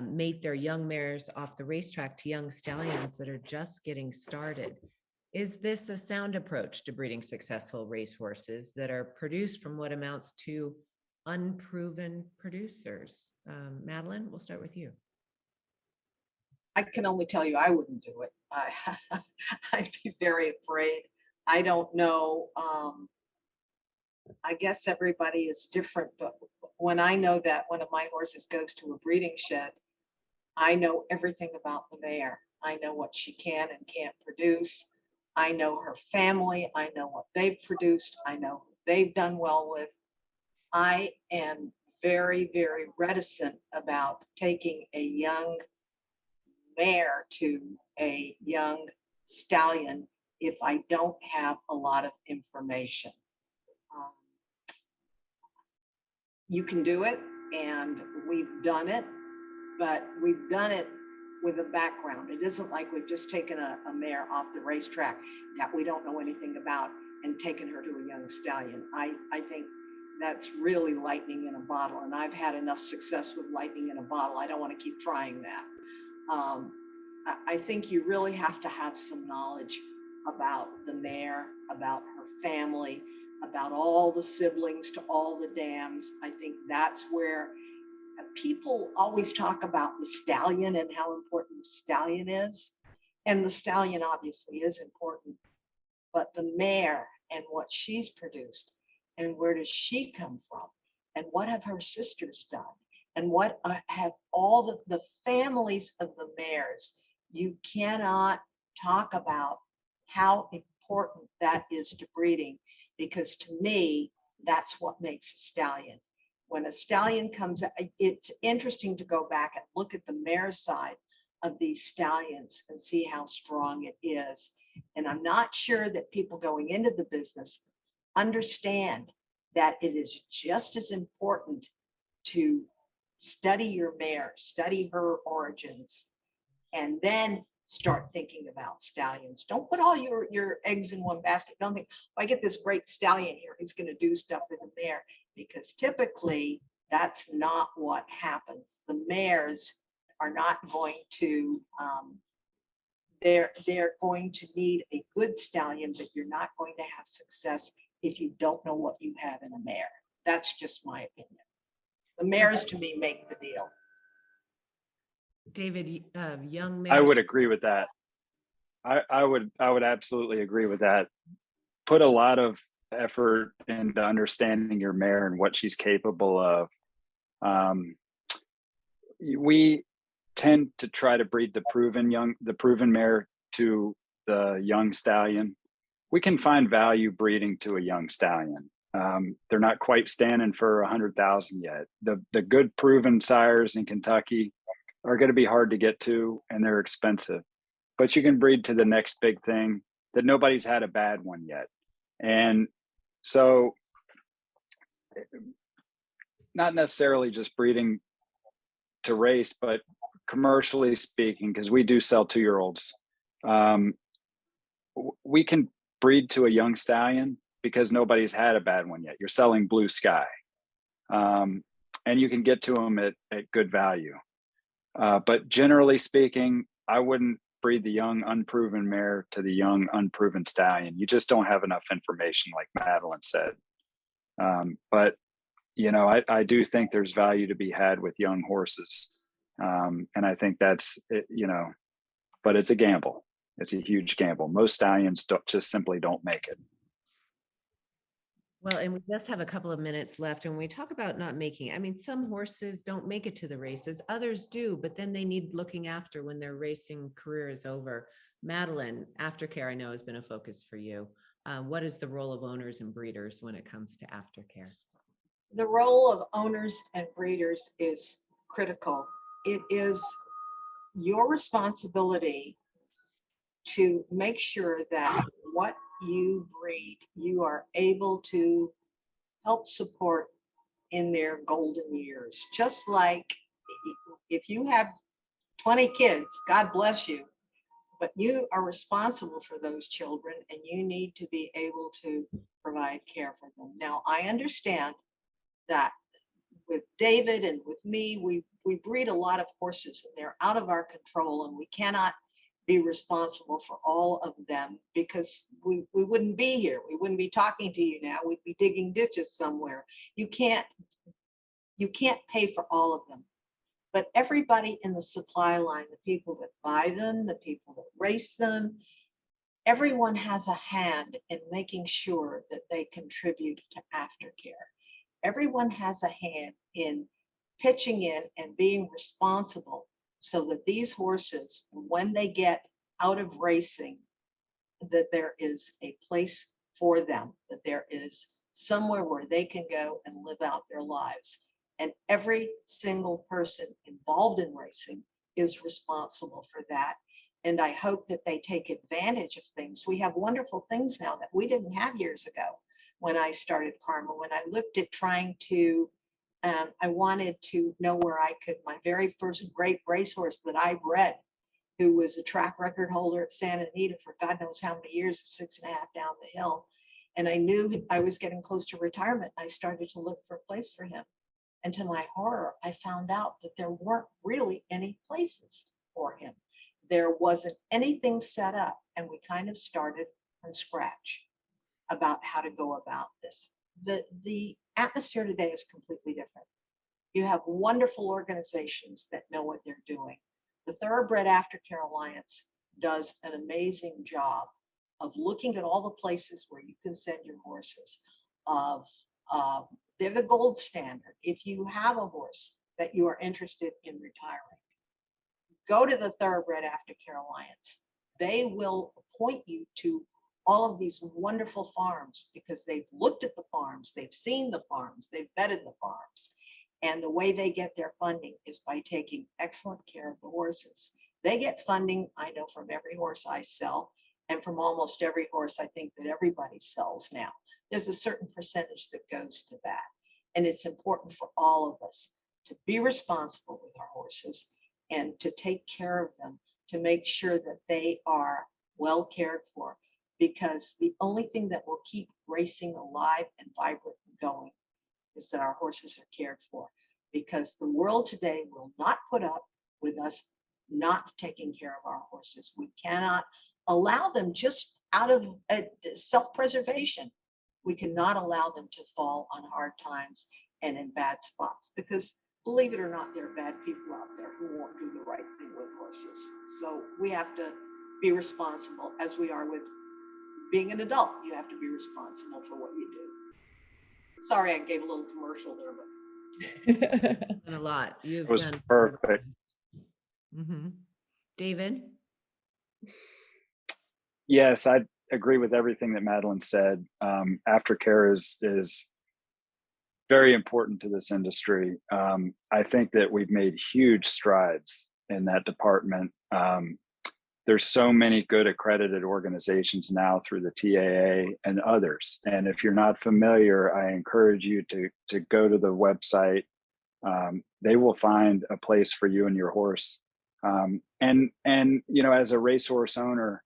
mate their young mares off the racetrack to young stallions that are just getting started. Is this a sound approach to breeding successful racehorses that are produced from what amounts to unproven producers? Madeline, we'll start with you. I can only tell you I wouldn't do it. I'd be very afraid. I don't know. I guess everybody is different, but when I know that one of my horses goes to a breeding shed, I know everything about the mare. I know what she can and can't produce. I know her family. I know what they've produced. I know who they've done well with. I am very, very reticent about taking a young mare to a young stallion if I don't have a lot of information. You can do it, and we've done it, but we've done it with a background. It isn't like we've just taken a mare off the racetrack that we don't know anything about and taken her to a young stallion. I think that's really lightning in a bottle, and I've had enough success with lightning in a bottle. I don't want to keep trying that. I think you really have to have some knowledge about the mare, about her family, about all the siblings to all the dams. I think that's where people always talk about the stallion and how important the stallion is. And the stallion obviously is important, but the mare and what she's produced and where does she come from and what have her sisters done and what have all the families of the mares. You cannot talk about how important that is to breeding, because to me, that's what makes a stallion. When a stallion comes, it's interesting to go back and look at the mare side of these stallions and see how strong it is. And I'm not sure that people going into the business understand that it is just as important to study your mare, study her origins, and then start thinking about stallions. Don't put all your eggs in one basket. Don't think, if I get this great stallion here, he's going to do stuff with the mare, because typically that's not what happens. The mares are not going to, they're going to need a good stallion, but you're not going to have success if you don't know what you have in a mare. That's just my opinion. The mares to me make the deal. David, young I mares. would agree with that. I would absolutely agree with that. Put a lot of effort into understanding your mare and what she's capable of. We tend to try to breed the proven mare to the young stallion. We can find value breeding to a young stallion. They're not quite standing for 100,000 yet. The good proven sires in Kentucky are going to be hard to get to, and they're expensive. But you can breed to the next big thing that nobody's had a bad one yet. And so, not necessarily just breeding to race, but commercially speaking, because we do sell 2-year-olds, we can breed to a young stallion because nobody's had a bad one yet. You're selling blue sky, and you can get to them at good value. But generally speaking, I wouldn't breed the young unproven mare to the young unproven stallion. You just don't have enough information, like Madeline said. But you know, I do think there's value to be had with young horses, and I think that's it, you know, but it's a gamble. It's a huge gamble. Most stallions just simply don't make it. Well, and we just have a couple of minutes left. And when we talk about not making, I mean, some horses don't make it to the races, others do, but then they need looking after when their racing career is over. Madeline, aftercare, I know, has been a focus for you. What is the role of owners and breeders when it comes to aftercare? The role of owners and breeders is critical. It is your responsibility to make sure that what you breed, you are able to help support in their golden years. Just like if you have 20 kids, God bless you, but you are responsible for those children and you need to be able to provide care for them. Now, I understand that with David and with me, we breed a lot of horses and they're out of our control, and we cannot be responsible for all of them because we wouldn't be here. We wouldn't be talking to you now. We'd be digging ditches somewhere. You can't pay for all of them. But everybody in the supply line, the people that buy them, the people that race them, everyone has a hand in making sure that they contribute to aftercare. Everyone has a hand in pitching in and being responsible so that these horses, when they get out of racing, that there is a place for them, that there is somewhere where they can go and live out their lives. And every single person involved in racing is responsible for that. And I hope that they take advantage of things. We have wonderful things now that we didn't have years ago when I started Karma. When I looked at trying to, I wanted to know where I could, my very first great racehorse that I bred, who was a track record holder at Santa Anita for God knows how many years, 6.5 down the hill. And I knew I was getting close to retirement. I started to look for a place for him. And to my horror, I found out that there weren't really any places for him. There wasn't anything set up, and we kind of started from scratch about how to go about this. The atmosphere today is completely different. You have wonderful organizations that know what they're doing. The Thoroughbred Aftercare Alliance does an amazing job of looking at all the places where you can send your horses. They're the gold standard. If you have a horse that you are interested in retiring, go to the Thoroughbred Aftercare Alliance. They will point you to all of these wonderful farms because they've looked at the farms, they've seen the farms, they've vetted the farms. And the way they get their funding is by taking excellent care of the horses. They get funding, I know, from every horse I sell, and from almost every horse I think that everybody sells now. There's a certain percentage that goes to that. And it's important for all of us to be responsible with our horses and to take care of them to make sure that they are well cared for, because the only thing that will keep racing alive and vibrant and going is that our horses are cared for, because the world today will not put up with us not taking care of our horses. We cannot allow them, just out of self-preservation, we cannot allow them to fall on hard times and in bad spots, because believe it or not, there are bad people out there who won't do the right thing with horses. So we have to be responsible, as we are with being an adult. You have to be responsible for what you do. Sorry, I gave a little commercial there, but Done a lot. You've It was done perfect. David? Yes, I agree with everything that Madeline said. Aftercare is very important to this industry. I think that we've made huge strides in that department. There's so many good accredited organizations now through the TAA and others. And if you're not familiar, I encourage you to go to the website. They will find a place for you and your horse. And you know, as a racehorse owner,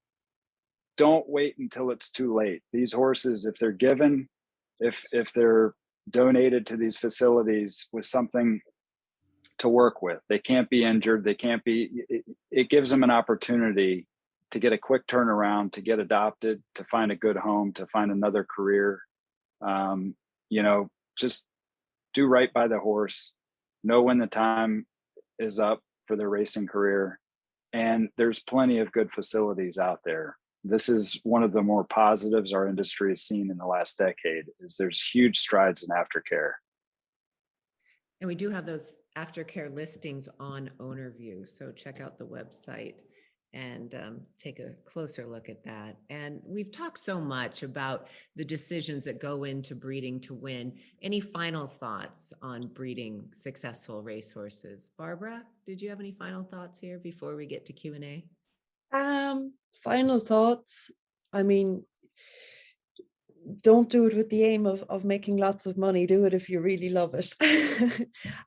don't wait until it's too late. These horses, if they're given, if they're donated to these facilities with something to work with, they can't be injured. They can't be, it gives them an opportunity to get a quick turnaround, to get adopted, to find a good home, to find another career. You know, just do right by the horse, know when the time is up for their racing career. And there's plenty of good facilities out there. This is one of the more positives our industry has seen in the last decade, is there's huge strides in aftercare. And we do have those aftercare listings on OwnerView. So check out the website and take a closer look at that. And we've talked so much about the decisions that go into breeding to win. Any final thoughts on breeding successful racehorses? Barbara, did you have any final thoughts here before we get to Q&A? Final thoughts. I mean, don't do it with the aim of making lots of money. Do it if you really love it.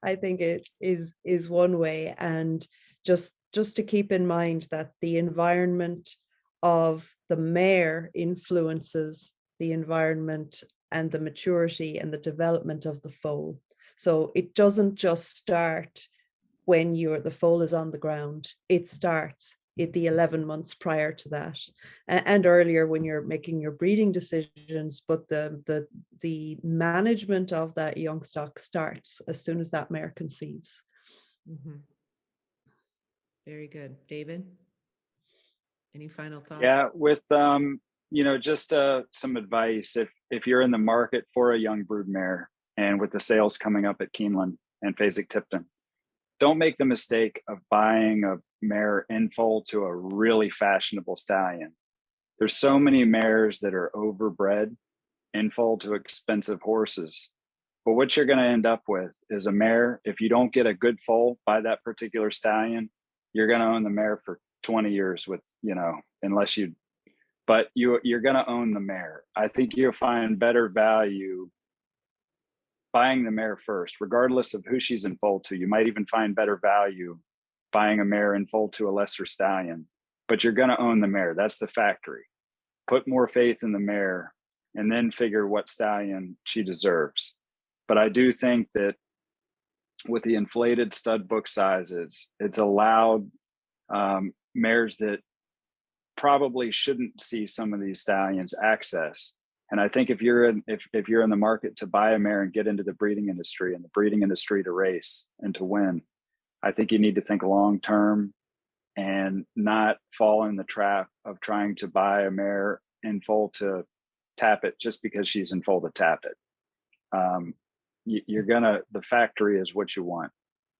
I think it is one way. And just to keep in mind that the environment of the mare influences the environment and the maturity and the development of the foal. So it doesn't just start when the foal is on the ground. It starts at the 11 months prior to that, and earlier when you're making your breeding decisions. But the management of that young stock starts as soon as that mare conceives. Very good. David, any final thoughts? Yeah, with you know, just some advice. If you're in the market for a young brood mare, and with the sales coming up at Keeneland and Fasig-Tipton, don't make the mistake of buying a mare in foal to a really fashionable stallion. There's so many mares that are overbred in foal to expensive horses. But what you're going to end up with is a mare, if you don't get a good foal by that particular stallion, you're going to own the mare for 20 years with, you know, unless you, but you're going to own the mare. I think you'll find better value buying the mare first, regardless of who she's in foal to. You might even find better value buying a mare in foal to a lesser stallion, but you're going to own the mare. That's the factory. Put more faith in the mare and then figure what stallion she deserves. But I do think that with the inflated stud book sizes, it's allowed mares that probably shouldn't see some of these stallions access. And I think if you're in the market to buy a mare and get into the breeding industry, and the breeding industry to race and to win, I think you need to think long term and not fall in the trap of trying to buy a mare in foal to tap it just because she's in foal to tap it. The factory is what you want,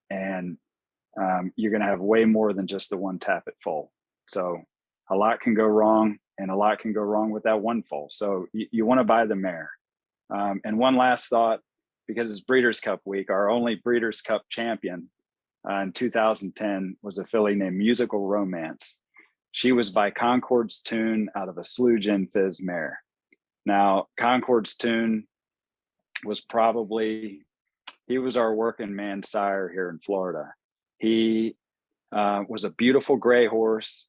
and you're gonna have way more than just the one tap it foal. So a lot can go wrong, and a lot can go wrong with that one foal. So you want to buy the mare. And one last thought, because it's Breeders' Cup week, our only Breeders' Cup champion in 2010 was a filly named Musical Romance. She was by Concord's Tune out of a Slew Gin Fizz mare. Now, Concord's Tune was he was our working man sire here in Florida. He Was a beautiful gray horse.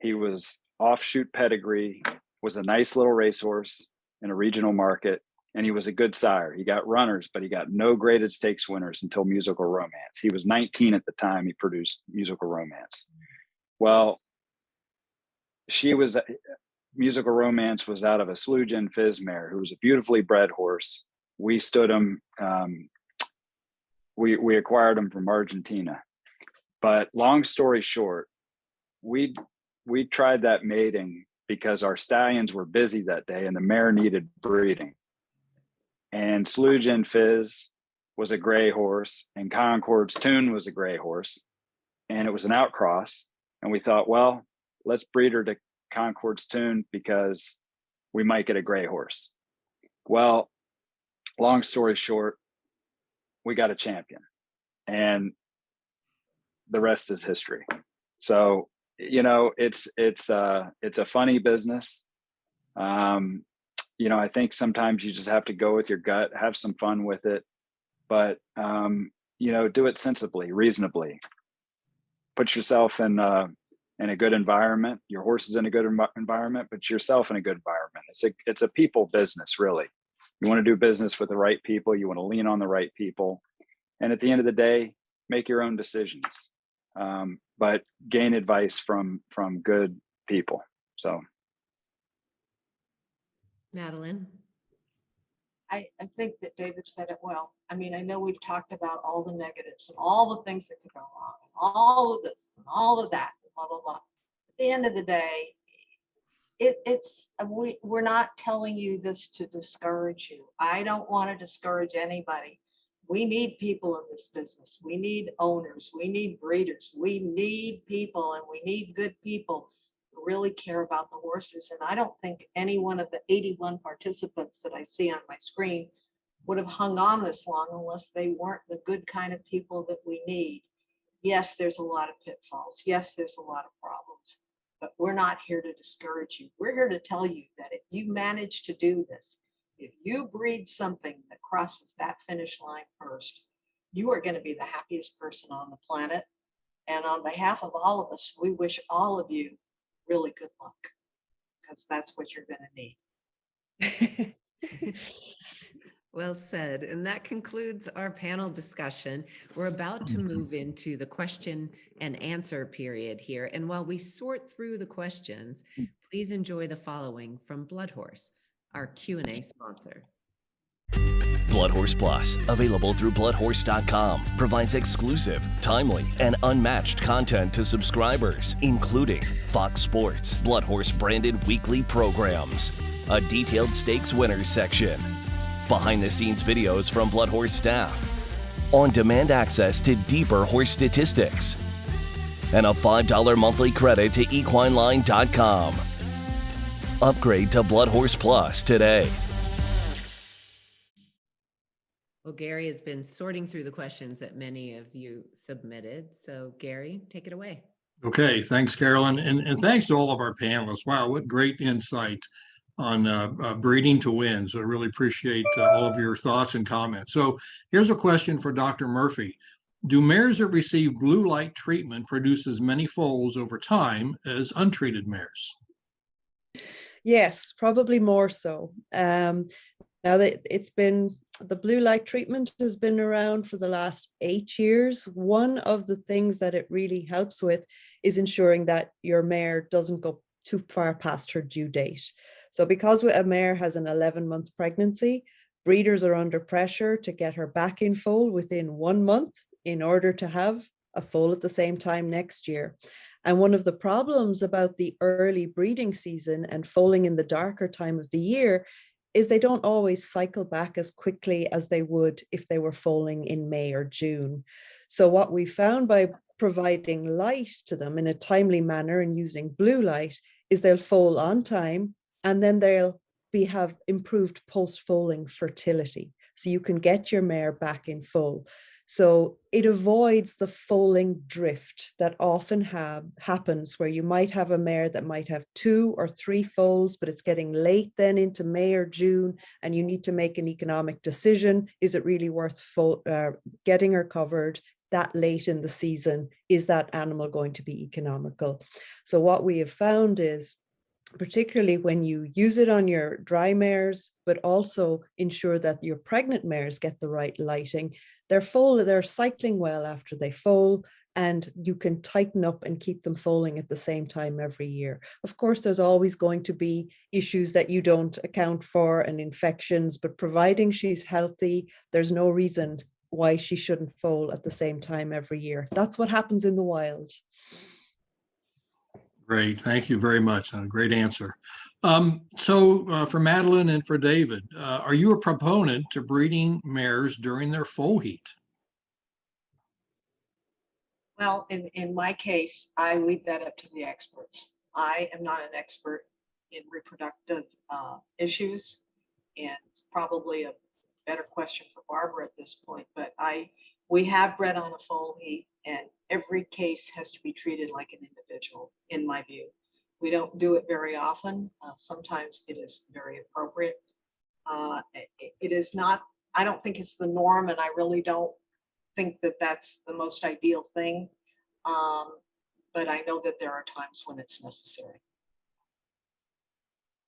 He was offshoot pedigree, was a nice little racehorse in a regional market, and he was a good sire. He got runners, but he got no graded stakes winners until Musical Romance. He was 19 at the time he produced Musical Romance. Well, Musical Romance was out of a Slougin Fizz mare, who was a beautifully bred horse. We stood him. We acquired him from Argentina. But long story short, we tried that mating because our stallions were busy that day and the mare needed breeding. And Slougin Fizz was a gray horse, and Concord's Tune was a gray horse, and it was an outcross. And we thought, well, let's breed her to Concord's Tune because we might get a gray horse. Well, long story short, we got a champion, and the rest is history. So, you know, it's a funny business. You know, I think sometimes you just have to go with your gut, have some fun with it, but you know, do it sensibly, reasonably. Put yourself in a good environment. Your horse is in a good environment, but yourself in a good environment. It's a people business, really. You want to do business with the right people. You want to lean on the right people, and at the end of the day, make your own decisions. But gain advice from good people. So, Madeline. I think that David said it well. I mean, I know we've talked about all the negatives and all the things that could go wrong, and all of this and all of that, and blah, blah, blah. At the end of the day, we're not telling you this to discourage you. I don't want to discourage anybody. We need people in this business. We need owners. We need breeders. We need people, and we need good people who really care about the horses. And I don't think any one of the 81 participants that I see on my screen would have hung on this long unless they weren't the good kind of people that we need. Yes, there's a lot of pitfalls. Yes, there's a lot of problems, but we're not here to discourage you. We're here to tell you that if you manage to do this, if you breed something that crosses that finish line first, you are going to be the happiest person on the planet. And on behalf of all of us, we wish all of you really good luck, because that's what you're going to need. Well said. And that concludes our panel discussion. We're about to move into the question and answer period here. And while we sort through the questions, please enjoy the following from Bloodhorse, our Q&A sponsor. Bloodhorse Plus, available through bloodhorse.com, provides exclusive, timely, and unmatched content to subscribers, including Fox Sports, Bloodhorse branded weekly programs, a detailed stakes winners section, behind-the-scenes videos from Bloodhorse staff, on-demand access to deeper horse statistics, and a $5 monthly credit to equineline.com. Upgrade to Bloodhorse Plus today. Well, Gary has been sorting through the questions that many of you submitted. So Gary, take it away. Okay, thanks, Carolyn. And thanks to all of our panelists. Wow, what great insight on breeding to win. So I really appreciate all of your thoughts and comments. So here's a question for Dr. Murphy. Do mares that receive blue light treatment produce as many foals over time as untreated mares? Yes, probably more so. Now that the blue light treatment has been around for the last 8 years. One of the things that it really helps with is ensuring that your mare doesn't go too far past her due date. So because a mare has an 11-month pregnancy, breeders are under pressure to get her back in foal within 1 month in order to have a foal at the same time next year. And one of the problems about the early breeding season and foaling in the darker time of the year is they don't always cycle back as quickly as they would if they were foaling in May or June. So what we found by providing light to them in a timely manner and using blue light is they'll foal on time, and then they'll have improved post-foaling fertility. So you can get your mare back in foal. So it avoids the foaling drift that often happens, where you might have a mare that might have 2 or 3 foals, but it's getting late then into May or June, and you need to make an economic decision. Is it really worth getting her covered, that late in the season, is that animal going to be economical? So what we have found is, particularly when you use it on your dry mares, but also ensure that your pregnant mares get the right lighting, they're cycling well after they foal, and you can tighten up and keep them foaling at the same time every year. Of course, there's always going to be issues that you don't account for and infections, but providing she's healthy, there's no reason why she shouldn't foal at the same time every year. That's what happens in the wild. Great, thank you very much. A great answer. So for Madeline and for David, are you a proponent to breeding mares during their foal heat? Well, in my case, I leave that up to the experts. I am not an expert in reproductive issues, and it's probably a better question for Barbara at this point, but we have bred on a foal heat, and every case has to be treated like an individual, in my view. We don't do it very often. Sometimes it is very appropriate. It is not, I don't think it's the norm, and I really don't think that that's the most ideal thing. But I know that there are times when it's necessary.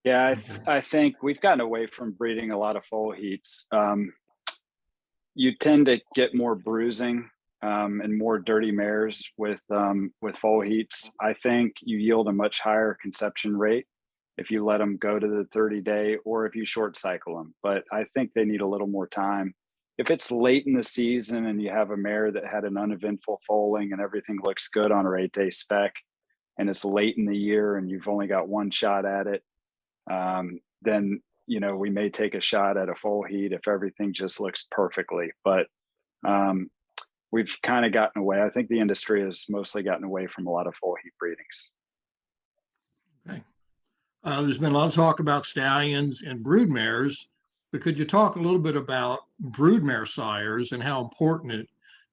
Yeah, I think we've gotten away from breeding a lot of foal heats. You tend to get more bruising and more dirty mares with foal heats. I think you yield a much higher conception rate if you let them go to the 30-day or if you short cycle them. But I think they need a little more time. If it's late in the season and you have a mare that had an uneventful foaling and everything looks good on her 8-day spec, and it's late in the year and you've only got one shot at it, then we may take a shot at a foal heat if everything just looks perfectly. But we've kind of gotten away. I think the industry has mostly gotten away from a lot of foal heat breedings. Okay. There's been a lot of talk about stallions and brood mares, but could you talk a little bit about broodmare sires and how important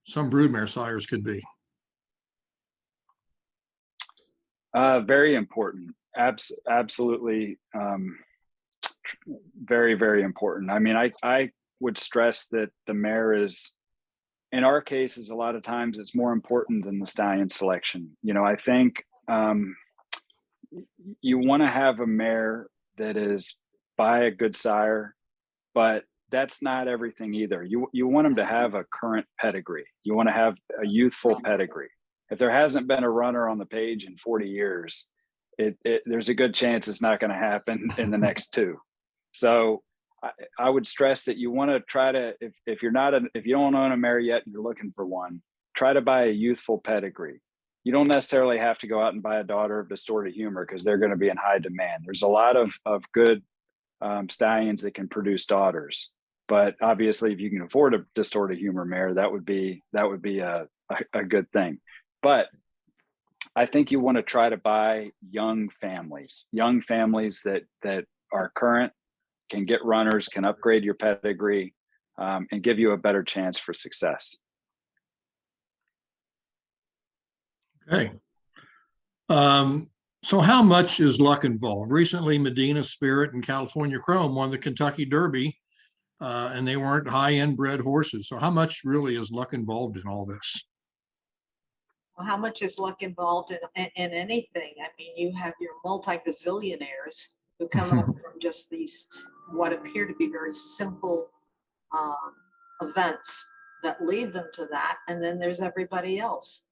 some broodmare sires could be? Very important. Absolutely. Very, very important. I mean, I would stress that the mare is, in our cases, a lot of times it's more important than the stallion selection. I think you want to have a mare that is by a good sire, but that's not everything either. You want them to have a current pedigree. You want to have a youthful pedigree. If there hasn't been a runner on the page in 40 years, there's a good chance it's not going to happen in the next 2. So I would stress that you want to try to, if you don't own a mare yet and you're looking for one, try to buy a youthful pedigree. You don't necessarily have to go out and buy a daughter of distorted humor because they're going to be in high demand. There's a lot of good stallions that can produce daughters, but obviously if you can afford a distorted humor mare, that would be a good thing. But I think you want to try to buy young families that are current, can get runners, can upgrade your pedigree, and give you a better chance for success. Okay. So how much is luck involved? Recently, Medina Spirit and California Chrome won the Kentucky Derby, and they weren't high-end bred horses. So how much really is luck involved in all this? Well, how much is luck involved in anything? I mean, you have your multi-gazillionaires who come up from just these what appear to be very simple events that lead them to that, and then there's everybody else.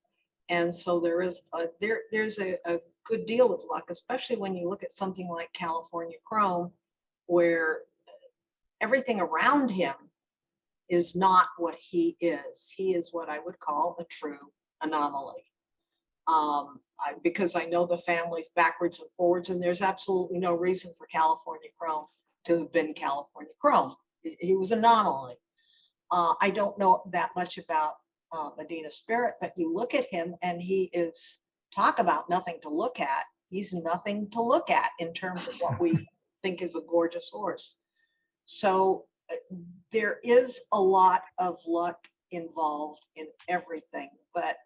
And so there's a good deal of luck, especially when you look at something like California Chrome, where everything around him is not what he is. He is what I would call a true anomaly. Because I know the families backwards and forwards, and there's absolutely no reason for California Chrome to have been California Chrome. He was an anomaly. I don't know that much about Medina Spirit, but you look at him and he is, talk about nothing to look at. He's nothing to look at in terms of what we think is a gorgeous horse. So there is a lot of luck involved in everything. But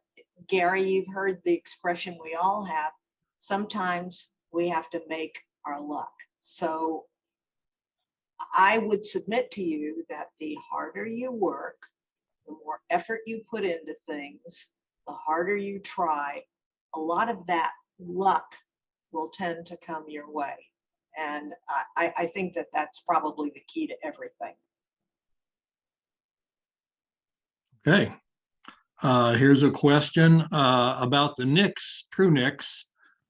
Gary, you've heard the expression we all have. Sometimes we have to make our luck. So I would submit to you that the harder you work, the more effort you put into things, the harder you try, a lot of that luck will tend to come your way. And I think that that's probably the key to everything. Okay. Here's a question about the nicks, true nicks.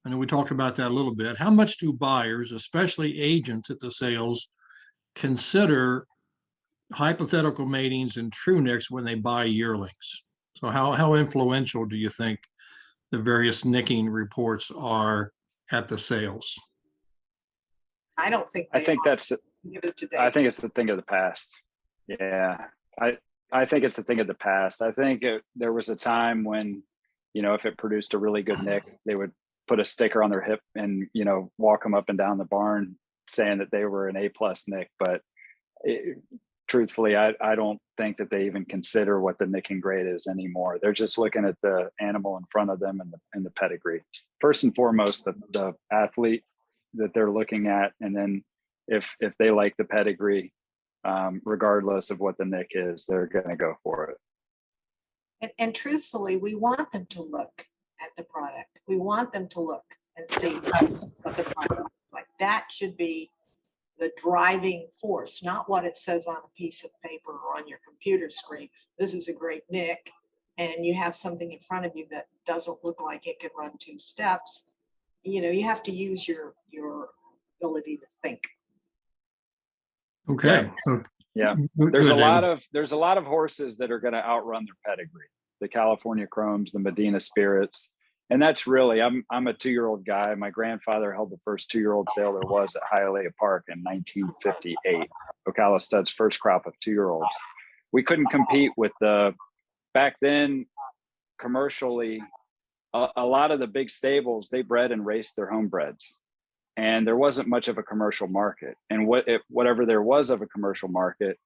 I know we talked about that a little bit. How much do buyers, especially agents at the sales, consider hypothetical matings and true nicks when they buy yearlings? So how influential do you think the various nicking reports are at the sales? I don't think I think are. that's, I think it's the thing of the past. Yeah. I think it's the thing of the past. I think there was a time when, you know, if it produced a really good nick, they would put a sticker on their hip and, you know, walk them up and down the barn saying that they were an A+ nick. But truthfully, I don't think that they even consider what the nicking grade is anymore. They're just looking at the animal in front of them and the pedigree. First and foremost, the athlete that they're looking at, and then if they like the pedigree, regardless of what the nick is, they're going to go for it. And truthfully, we want them to look at the product. We want them to look and see what the product is like. That should be the driving force, not what it says on a piece of paper or on your computer screen. This is a great nick, and you have something in front of you that doesn't look like it could run 2 steps. You know, you have to use your ability to think. Okay. Yeah. There's a lot of horses that are going to outrun their pedigree. The California Chromes, the Medina Spirits. And that's really, I'm a 2-year-old guy. My grandfather held the first 2-year-old sale there was at Hialeah Park in 1958. Ocala Stud's first crop of 2-year-olds. We couldn't compete with back then, commercially, a lot of the big stables, they bred and raced their homebreds. And there wasn't much of a commercial market. And whatever there was of a commercial market,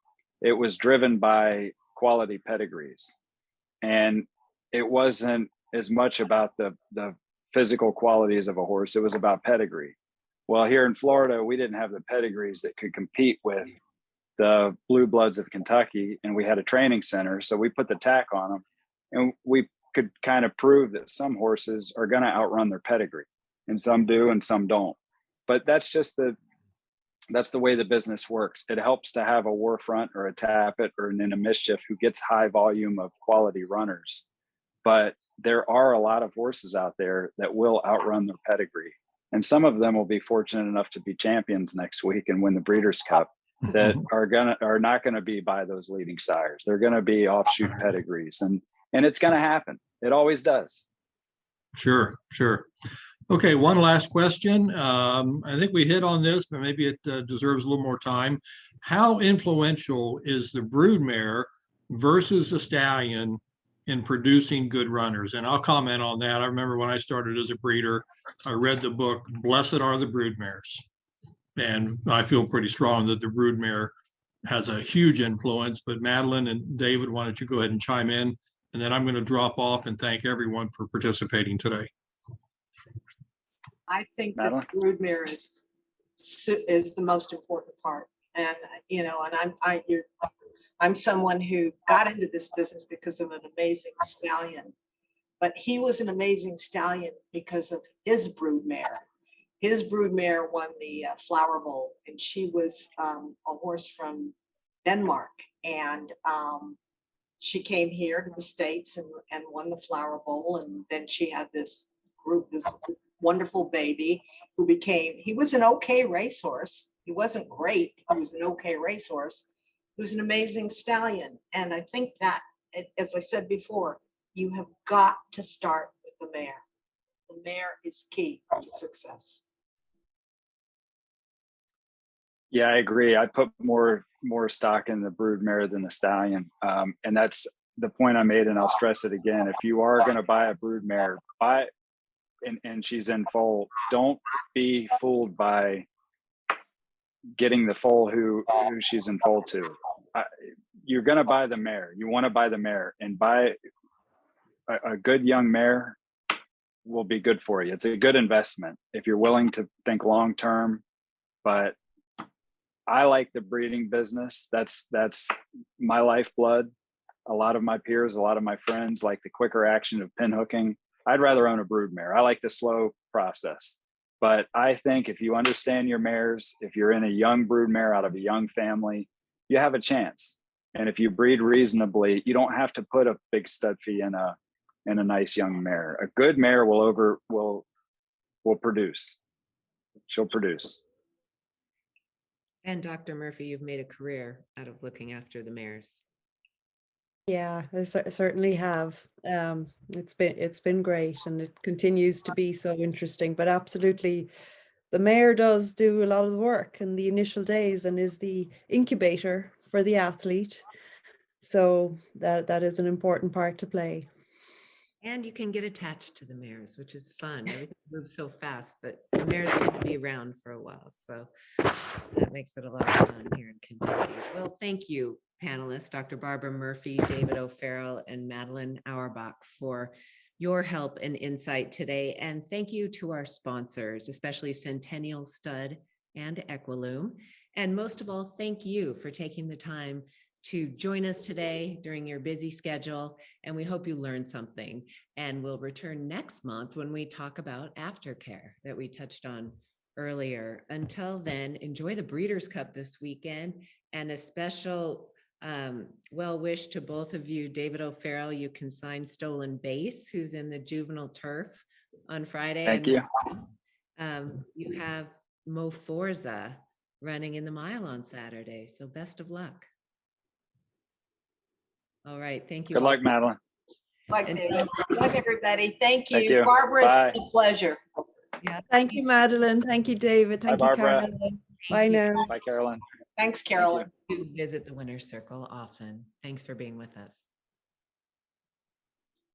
it was driven by quality pedigrees. And it wasn't as much about the physical qualities of a horse. It was about pedigree. Well, here in Florida, we didn't have the pedigrees that could compete with the Blue Bloods of Kentucky. And we had a training center. So we put the tack on them. And we could kind of prove that some horses are going to outrun their pedigree. And some do and some don't. But that's the way the business works. It helps to have a War Front or a Tappet or an In a Mischief who gets high volume of quality runners. But there are a lot of horses out there that will outrun their pedigree. And some of them will be fortunate enough to be champions next week and win the Breeders' Cup that are not going to be by those leading sires. They're going to be offshoot pedigrees. And it's going to happen. It always does. Sure. Okay, one last question. I think we hit on this, but maybe it deserves a little more time. How influential is the broodmare versus the stallion in producing good runners? And I'll comment on that. I remember when I started as a breeder, I read the book, Blessed Are the Broodmares. And I feel pretty strong that the broodmare has a huge influence. But Madeline and David, why don't you go ahead and chime in? And then I'm going to drop off and thank everyone for participating today. I think that the broodmare is the most important part. And, you know, and I'm someone who got into this business because of an amazing stallion, but he was an amazing stallion because of his broodmare. His broodmare won the Flower Bowl, and she was a horse from Denmark. And she came here to the States and won the Flower Bowl. And then she had this wonderful baby he was an okay racehorse. He wasn't great. He was an okay racehorse. He was an amazing stallion. And I think that, as I said before, you have got to start with the mare. The mare is key to success. Yeah, I agree. I put more stock in the broodmare than the stallion. And that's the point I made, and I'll stress it again. If you are going to buy a broodmare, and she's in foal, don't be fooled by getting the foal who she's in foal to. You're going to buy the mare. You want to buy the mare, and buy a good young mare will be good for you. It's a good investment if you're willing to think long term. But I like the breeding business. That's my lifeblood. a lot of my peers, a lot of my friends like the quicker action of pin hooking. I'd rather own a brood mare. I like the slow process. But I think if you understand your mares, if you're in a young brood mare out of a young family, you have a chance. And if you breed reasonably, you don't have to put a big stud fee in a nice young mare. A good mare will produce. She'll produce. And Dr. Murphy, you've made a career out of looking after the mares. Yeah, I certainly have. It's been great, and it continues to be so interesting. But absolutely, the mare does do a lot of the work in the initial days and is the incubator for the athlete. So that is an important part to play. And you can get attached to the mares, which is fun. Everything moves so fast, but the mares tend to be around for a while. So that makes it a lot of fun here in Kentucky. Well, thank you, panelists, Dr. Barbara Murphy, David O'Farrell, and Madeline Auerbach, for your help and insight today. And thank you to our sponsors, especially Centennial Stud and Equiloom. And most of all, thank you for taking the time to join us today during your busy schedule. And we hope you learned something. And we'll return next month when we talk about aftercare that we touched on earlier. Until then, enjoy the Breeders' Cup this weekend, and a special well wish to both of you. David O'Farrell, you can sign Stolen Base, who's in the juvenile turf on Friday. Thank you. You have Mo Forza running in the mile on Saturday. So best of luck. All right. Thank you. Good luck, Madeline. Like David. Good luck, everybody. Thank you. Thank you. Barbara, Bye. it's been a pleasure. Yeah. Thank you, Madeline. Thank you, David. Thank you, Barbara. Carolyn. Bye now. Bye, Carolyn. Thanks, Carolyn. Do visit the Winner's Circle often. Thanks for being with us.